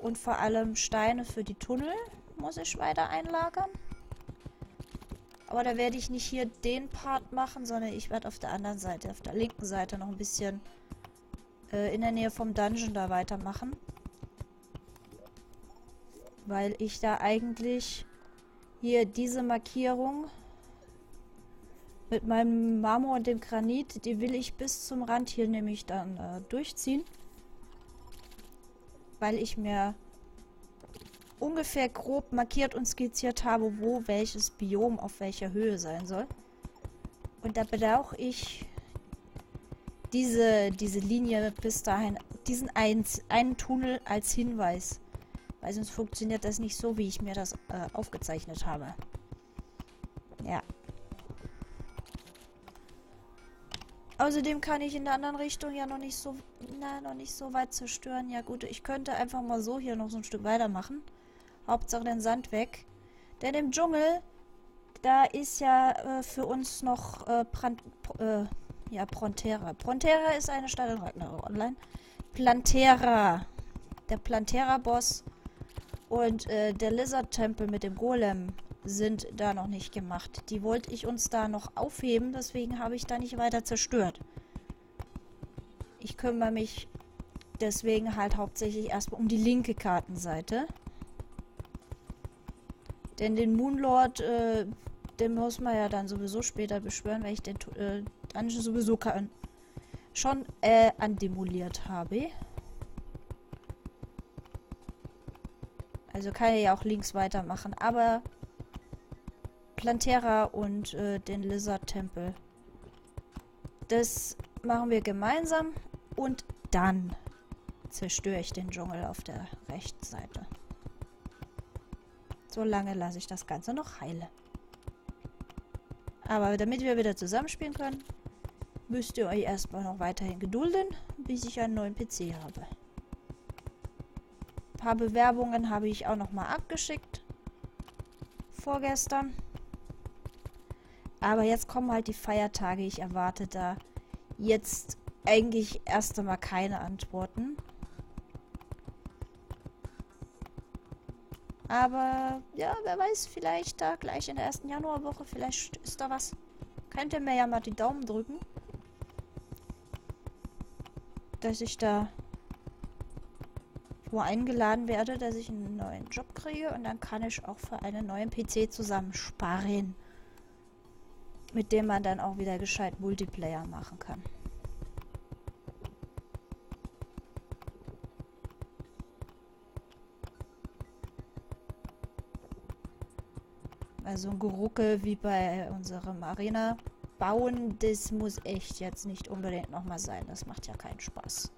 Und vor allem Steine für die Tunnel muss ich weiter einlagern. Aber da werde ich nicht hier den Part machen, sondern ich werde auf der anderen Seite, auf der linken Seite noch ein bisschen in der Nähe vom Dungeon da weitermachen. Weil ich da eigentlich hier diese Markierung mit meinem Marmor und dem Granit, die will ich bis zum Rand hier nämlich dann durchziehen. Weil ich mir ungefähr grob markiert und skizziert habe, wo welches Biom auf welcher Höhe sein soll. Und da brauche ich diese Linie bis dahin, diesen einen Tunnel als Hinweis. Weil sonst funktioniert das nicht so, wie ich mir das aufgezeichnet habe. Ja. Außerdem kann ich in der anderen Richtung ja noch nicht so weit zerstören. Ja gut, ich könnte einfach mal so hier noch so ein Stück weitermachen. Hauptsache den Sand weg. Denn im Dschungel, da ist ja für uns noch Prontera. Prontera ist eine Stadt in Ragnarok Online. Plantera. Der Plantera-Boss und der Lizard-Tempel mit dem Golem sind da noch nicht gemacht. Die wollte ich uns da noch aufheben, deswegen habe ich da nicht weiter zerstört. Ich kümmere mich deswegen halt hauptsächlich erstmal um die linke Kartenseite. Denn den Moonlord, den muss man ja dann sowieso später beschwören, weil ich den Dungeon sowieso schon andemoliert habe. Also kann ich ja auch links weitermachen, aber Plantera und den Lizard-Tempel, das machen wir gemeinsam und dann zerstöre ich den Dschungel auf der rechten Seite. So lange lasse ich das Ganze noch heile. Aber damit wir wieder zusammenspielen können, müsst ihr euch erstmal noch weiterhin gedulden, bis ich einen neuen PC habe. Ein paar Bewerbungen habe ich auch noch mal abgeschickt. Vorgestern. Aber jetzt kommen halt die Feiertage. Ich erwarte da jetzt eigentlich erst einmal keine Antworten. Aber ja, wer weiß, vielleicht da gleich in der ersten Januarwoche, vielleicht ist da was. Könnt ihr mir ja mal die Daumen drücken, dass ich da wo eingeladen werde, dass ich einen neuen Job kriege und dann kann ich auch für einen neuen PC zusammensparen, mit dem man dann auch wieder gescheit Multiplayer machen kann. Also ein Geruckel wie bei unserem Arena Bauen, das muss echt jetzt nicht unbedingt nochmal sein. Das macht ja keinen Spaß.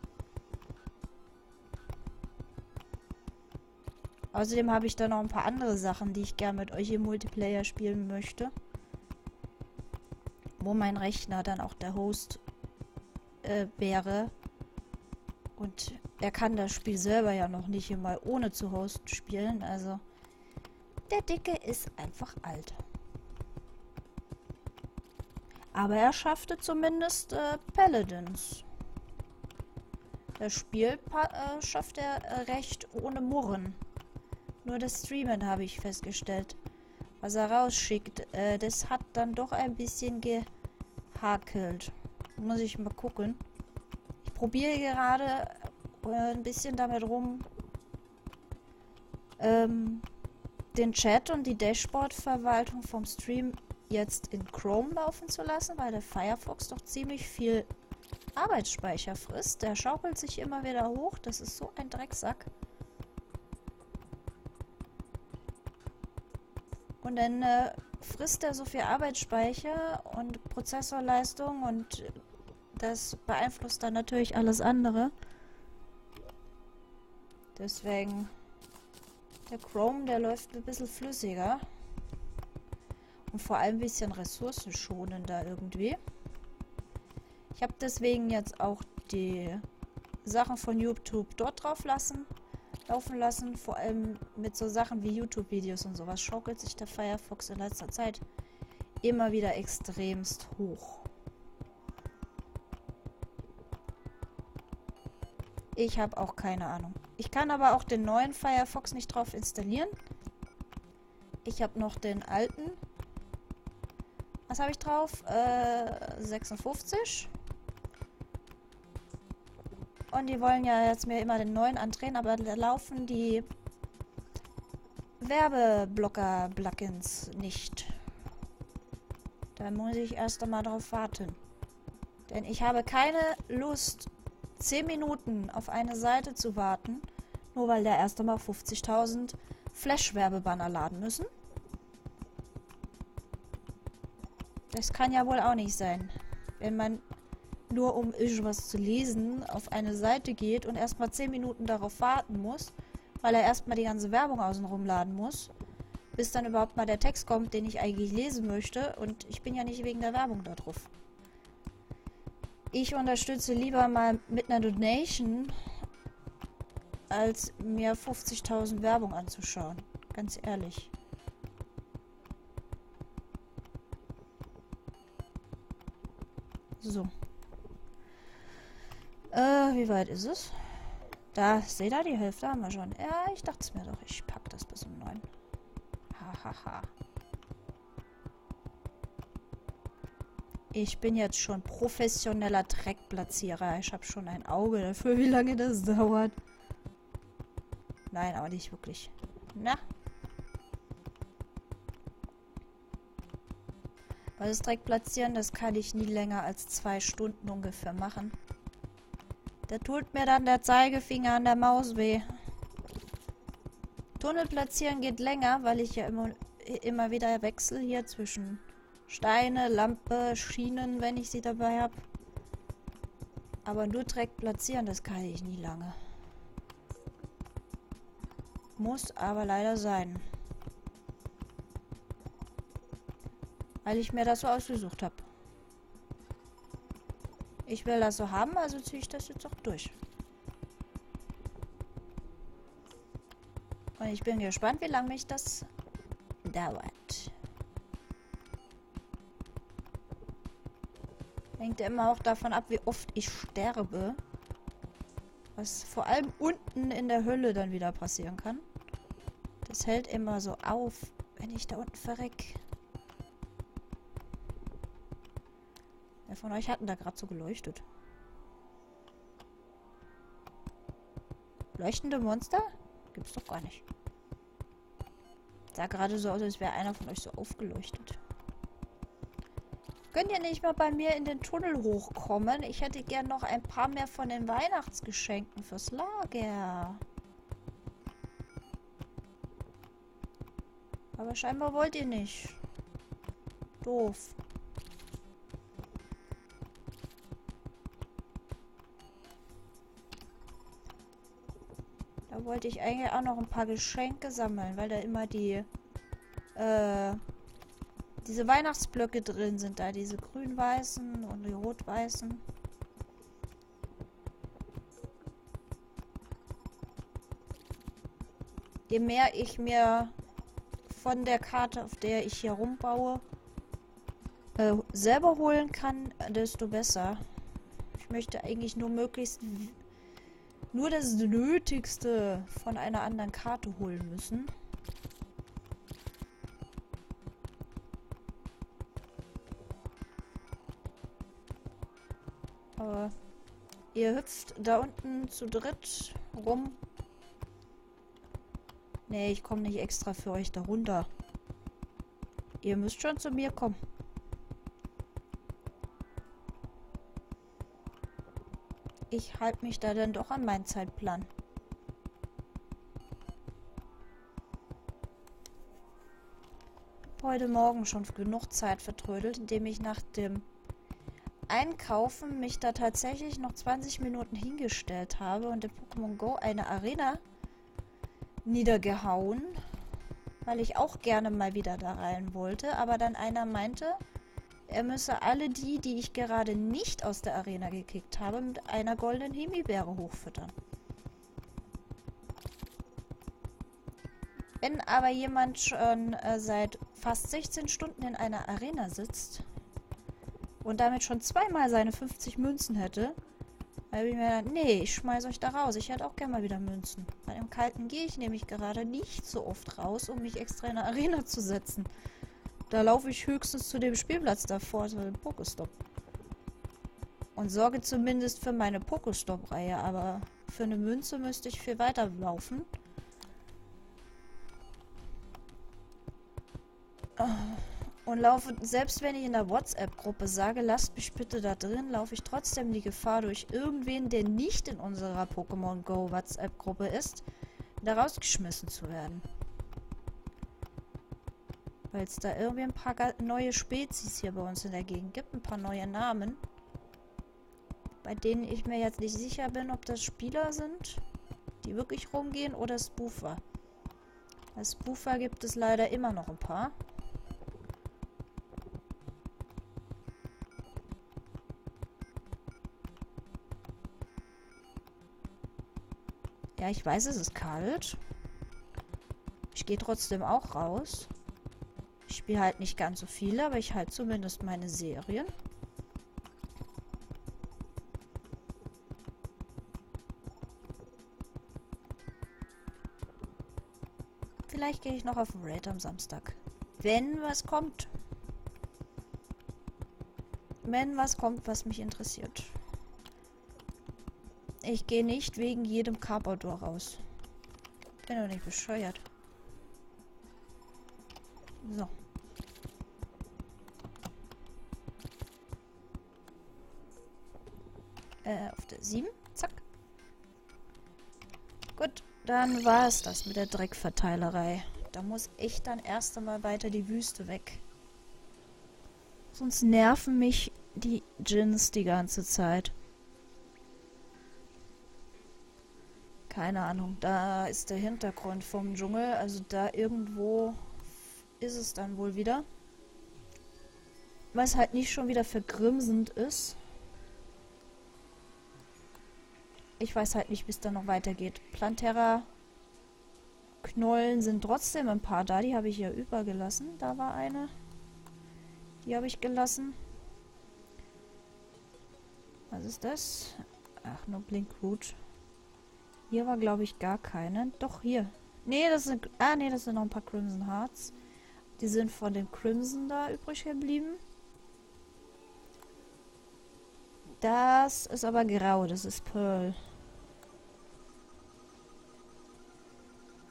Außerdem habe ich da noch ein paar andere Sachen, die ich gerne mit euch im Multiplayer spielen möchte. Wo mein Rechner dann auch der Host wäre. Und er kann das Spiel selber ja noch nicht immer ohne zu Host spielen. Also der Dicke ist einfach alt. Aber er schaffte zumindest Paladins. Das Spiel schafft er recht ohne Murren. Nur das Streamen habe ich festgestellt. Was er rausschickt, das hat dann doch ein bisschen gehakelt. Muss ich mal gucken. Ich probiere gerade ein bisschen damit rum, den Chat und die Dashboard-Verwaltung vom Stream jetzt in Chrome laufen zu lassen, weil der Firefox doch ziemlich viel Arbeitsspeicher frisst. Der schaukelt sich immer wieder hoch. Das ist so ein Drecksack. Und dann frisst er so viel Arbeitsspeicher und Prozessorleistung und das beeinflusst dann natürlich alles andere. Deswegen, der Chrome, der läuft ein bisschen flüssiger. Und vor allem ein bisschen ressourcenschonender irgendwie. Ich habe deswegen jetzt auch die Sachen von YouTube dort drauf laufen lassen. Vor allem mit so Sachen wie YouTube-Videos und sowas schaukelt sich der Firefox in letzter Zeit immer wieder extremst hoch. Ich habe auch keine Ahnung. Ich kann aber auch den neuen Firefox nicht drauf installieren. Ich habe noch den alten. Was habe ich drauf? 56. Und die wollen ja jetzt mir immer den neuen andrehen, aber da laufen die Werbeblocker-Plugins nicht. Da muss ich erst einmal drauf warten. Denn ich habe keine Lust, 10 Minuten auf eine Seite zu warten, nur weil der erst einmal 50.000 Flash-Werbebanner laden müssen. Das kann ja wohl auch nicht sein. Wenn man nur um irgendwas zu lesen auf eine Seite geht und erstmal 10 Minuten darauf warten muss, weil er erstmal die ganze Werbung außenrum laden muss, bis dann überhaupt mal der Text kommt, den ich eigentlich lesen möchte, und ich bin ja nicht wegen der Werbung da drauf. Ich unterstütze lieber mal mit einer Donation, als mir 50.000 Werbung anzuschauen. Ganz ehrlich. So. Wie weit ist es? Da, seht ihr, die Hälfte haben wir schon. Ja, ich dachte es mir doch. Ich pack das bis um 9. Hahaha. Ich bin jetzt schon professioneller Dreckplatzierer. Ich habe schon ein Auge dafür, wie lange das dauert. Nein, aber nicht wirklich. Na? Weil das Dreckplatzieren, das kann ich nie länger als 2 Stunden ungefähr machen. Da tut mir dann der Zeigefinger an der Maus weh. Tunnel platzieren geht länger, weil ich ja immer wieder wechsle hier zwischen Steine, Lampe, Schienen, wenn ich sie dabei habe. Aber nur Dreck platzieren, das kann ich nie lange. Muss aber leider sein. Weil ich mir das so ausgesucht habe. Ich will das so haben, also ziehe ich das jetzt auch durch. Und ich bin gespannt, wie lange mich das dauert. Hängt ja immer auch davon ab, wie oft ich sterbe. Was vor allem unten in der Hölle dann wieder passieren kann. Das hält immer so auf, wenn ich da unten verreck. Wer von euch hat denn da gerade so geleuchtet? Leuchtende Monster? Gibt's doch gar nicht. Sah gerade so aus, als wäre einer von euch so aufgeleuchtet. Könnt ihr nicht mal bei mir in den Tunnel hochkommen? Ich hätte gern noch ein paar mehr von den Weihnachtsgeschenken fürs Lager. Aber scheinbar wollt ihr nicht. Doof. Da wollte ich eigentlich auch noch ein paar Geschenke sammeln, weil da immer diese Weihnachtsblöcke drin sind, da diese grün-weißen und die rot-weißen. Je mehr ich mir von der Karte, auf der ich hier rumbaue, selber holen kann, desto besser. Ich möchte eigentlich nur möglichst nur das Nötigste von einer anderen Karte holen müssen. Aber ihr hüpft da unten zu dritt rum. Nee, ich komme nicht extra für euch da runter. Ihr müsst schon zu mir kommen. Ich halte mich da dann doch an meinen Zeitplan. Heute Morgen schon genug Zeit vertrödelt, indem ich nach dem Einkaufen mich da tatsächlich noch 20 Minuten hingestellt habe und in Pokémon Go eine Arena niedergehauen, weil ich auch gerne mal wieder da rein wollte, aber dann einer meinte, er müsse alle die ich gerade nicht aus der Arena gekickt habe, mit einer goldenen Himbeere hochfüttern. Wenn aber jemand schon seit fast 16 Stunden in einer Arena sitzt und damit schon zweimal seine 50 Münzen hätte, habe ich mir gedacht, nee, ich schmeiß euch da raus. Ich hätte auch gerne mal wieder Münzen. Weil im Kalten gehe ich nämlich gerade nicht so oft raus, um mich extra in eine Arena zu setzen. Da laufe ich höchstens zu dem Spielplatz davor, zu dem Pokestop. Und sorge zumindest für meine Pokestop-Reihe, aber für eine Münze müsste ich viel weiter laufen. Und laufe, selbst wenn ich in der WhatsApp-Gruppe sage, lasst mich bitte da drin, laufe ich trotzdem die Gefahr, durch irgendwen, der nicht in unserer Pokémon Go WhatsApp-Gruppe ist, da rausgeschmissen zu werden. Weil es da irgendwie ein paar neue Spezies hier bei uns in der Gegend gibt, ein paar neue Namen, bei denen ich mir jetzt nicht sicher bin, ob das Spieler sind, die wirklich rumgehen, oder Spoofer. Als Spoofer gibt es leider immer noch ein paar. Ja, ich weiß, es ist kalt. Ich gehe trotzdem auch raus. Ich spiele halt nicht ganz so viele, aber ich halte zumindest meine Serien. Vielleicht gehe ich noch auf den Raid am Samstag. Wenn was kommt. Wenn was kommt, was mich interessiert. Ich gehe nicht wegen jedem Carpador raus. Bin doch nicht bescheuert. So. Auf der 7. Zack. Gut, dann war es das mit der Dreckverteilerei. Da muss ich dann erst einmal weiter die Wüste weg. Sonst nerven mich die Djinns die ganze Zeit. Keine Ahnung, da ist der Hintergrund vom Dschungel. Also da irgendwo ist es dann wohl wieder. Was halt nicht schon wieder vergrimsend ist. Ich weiß halt nicht, wie es dann noch weitergeht. Plantera-Knollen sind trotzdem ein paar da. Die habe ich ja übergelassen. Da war eine. Die habe ich gelassen. Was ist das? Ach, nur Blinkroot. Hier war, glaube ich, gar keine. Doch, hier. Nee, das sind... Ah, nee, das sind noch ein paar Crimson Hearts. Die sind von dem Crimson da übrig geblieben. Das ist aber grau. Das ist Pearl.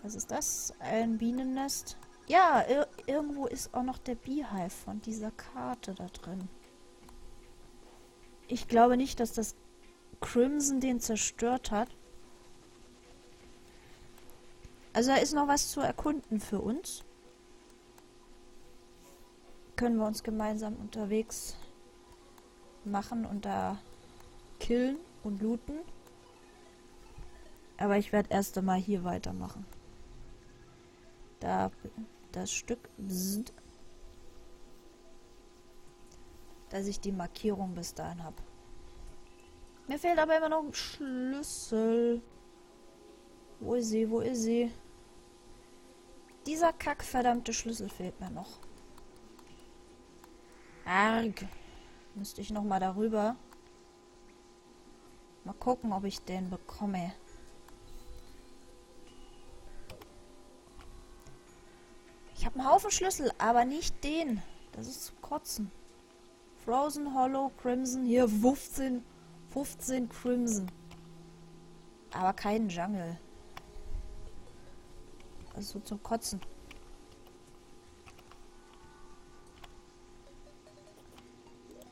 Was ist das? Ein Bienennest. Ja, irgendwo ist auch noch der Beehive von dieser Karte da drin. Ich glaube nicht, dass das Crimson den zerstört hat. Also da ist noch was zu erkunden für uns. Können wir uns gemeinsam unterwegs machen und da killen und looten. Aber ich werde erst einmal hier weitermachen. Da das Stück, dass ich die Markierung bis dahin habe. Mir fehlt aber immer noch ein Schlüssel. Wo ist sie? Wo ist sie? Dieser kackverdammte Schlüssel fehlt mir noch. Arg. Müsste ich noch mal darüber. Mal gucken, ob ich den bekomme. habe einen Haufen Schlüssel, aber nicht den. Das ist zu kotzen. Frozen, Hollow, Crimson. Hier 15 Crimson. Aber keinen Jungle. Also zum Kotzen.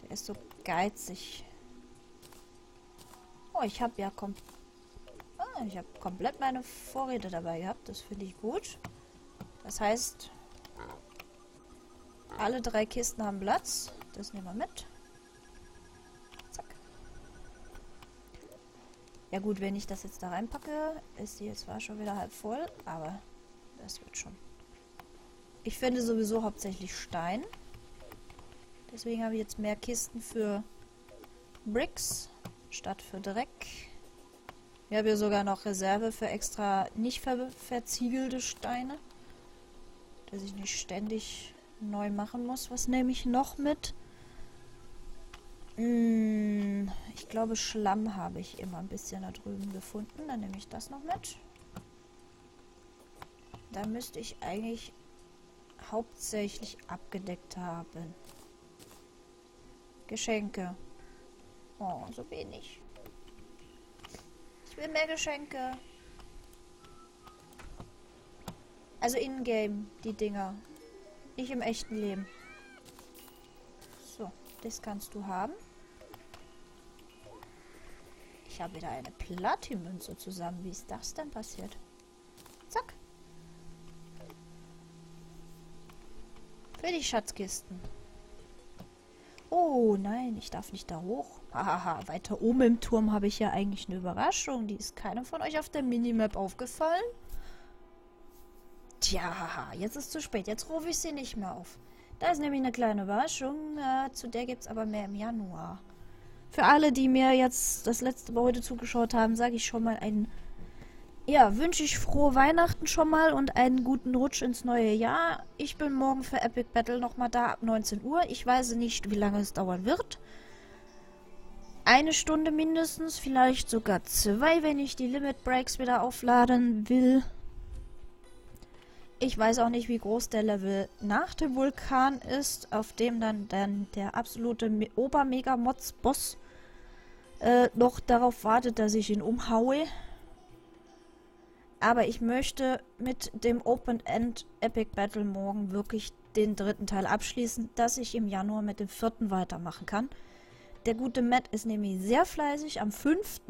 Der ist so geizig. Oh, ich habe ja komplett meine Vorräte dabei gehabt. Das finde ich gut. Das heißt, alle 3 Kisten haben Platz. Das nehmen wir mit. Zack. Ja gut, wenn ich das jetzt da reinpacke, ist die jetzt zwar schon wieder halb voll, aber das wird schon. Ich finde sowieso hauptsächlich Stein. Deswegen habe ich jetzt mehr Kisten für Bricks statt für Dreck. Ich habe hier sogar noch Reserve für extra nicht verziegelte Steine. Dass ich nicht ständig neu machen muss. Was nehme ich noch mit? Ich glaube, Schlamm habe ich immer ein bisschen da drüben gefunden. Dann nehme ich das noch mit. Da müsste ich eigentlich hauptsächlich abgedeckt haben. Geschenke. Oh, so wenig. Ich will mehr Geschenke. Also in-game, die Dinger. Nicht im echten Leben. So, das kannst du haben. Ich habe wieder eine Platin-Münze zusammen. Wie ist das denn passiert? Zack. Für die Schatzkisten. Oh nein, ich darf nicht da hoch. Hahaha, weiter oben im Turm habe ich ja eigentlich eine Überraschung. Die ist keinem von euch auf der Minimap aufgefallen. Tja, haha, jetzt ist zu spät. Jetzt rufe ich sie nicht mehr auf. Da ist nämlich eine kleine Überraschung. Zu der gibt es aber mehr im Januar. Für alle, die mir jetzt das letzte Mal heute zugeschaut haben, sage ich schon mal wünsche ich frohe Weihnachten schon mal und einen guten Rutsch ins neue Jahr. Ich bin morgen für Epic Battle nochmal da ab 19 Uhr. Ich weiß nicht, wie lange es dauern wird. 1 Stunde mindestens, vielleicht sogar 2, wenn ich die Limit Breaks wieder aufladen will. Ich weiß auch nicht, wie groß der Level nach dem Vulkan ist, auf dem dann der absolute Ober-Mega-Mods-Boss noch darauf wartet, dass ich ihn umhaue. Aber ich möchte mit dem Open-End Epic Battle morgen wirklich den 3. Teil abschließen, dass ich im Januar mit dem 4. weitermachen kann. Der gute Matt ist nämlich sehr fleißig. Am 5.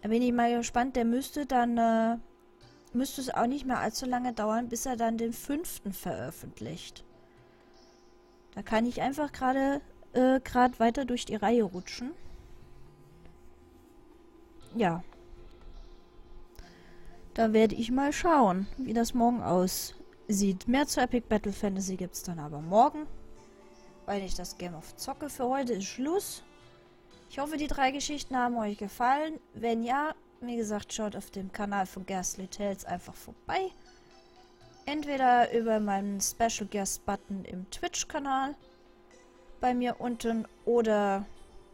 Da bin ich mal gespannt. Der müsste es auch nicht mehr allzu lange dauern, bis er dann den 5. veröffentlicht. Da kann ich einfach gerade weiter durch die Reihe rutschen. Ja. Da werde ich mal schauen, wie das morgen aussieht. Mehr zu Epic Battle Fantasy gibt es dann aber morgen. Weil ich das Game of zocke. Für heute ist Schluss. Ich hoffe, die 3 Geschichten haben euch gefallen. Wenn ja, wie gesagt, schaut auf dem Kanal von Ghastly Tales einfach vorbei. Entweder über meinen Special Guest Button im Twitch-Kanal bei mir unten oder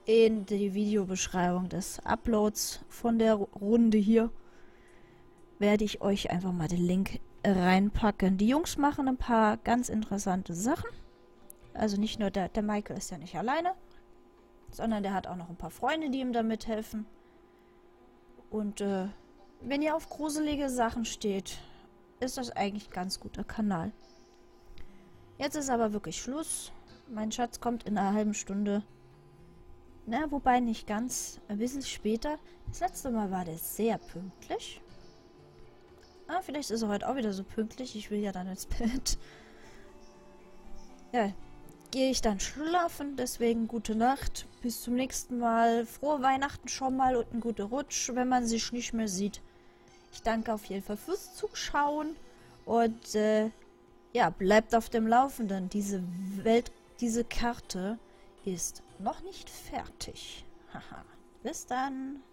in die Videobeschreibung des Uploads von der Runde hier werde ich euch einfach mal den Link reinpacken. Die Jungs machen ein paar ganz interessante Sachen. Also nicht nur der Michael ist ja nicht alleine, sondern der hat auch noch ein paar Freunde, die ihm da mithelfen. Und wenn ihr auf gruselige Sachen steht, ist das eigentlich ein ganz guter Kanal. Jetzt ist aber wirklich Schluss. Mein Schatz kommt in einer halben Stunde. Na, wobei nicht ganz. Ein bisschen später. Das letzte Mal war der sehr pünktlich. Ah, vielleicht ist er heute auch wieder so pünktlich. Ich will ja dann ins Bett. Ja, gehe ich dann schlafen. Deswegen gute Nacht. Bis zum nächsten Mal. Frohe Weihnachten schon mal und einen guten Rutsch, wenn man sich nicht mehr sieht. Ich danke auf jeden Fall fürs Zuschauen. Und ja, bleibt auf dem Laufenden. Diese Karte ist noch nicht fertig. Haha. Bis dann.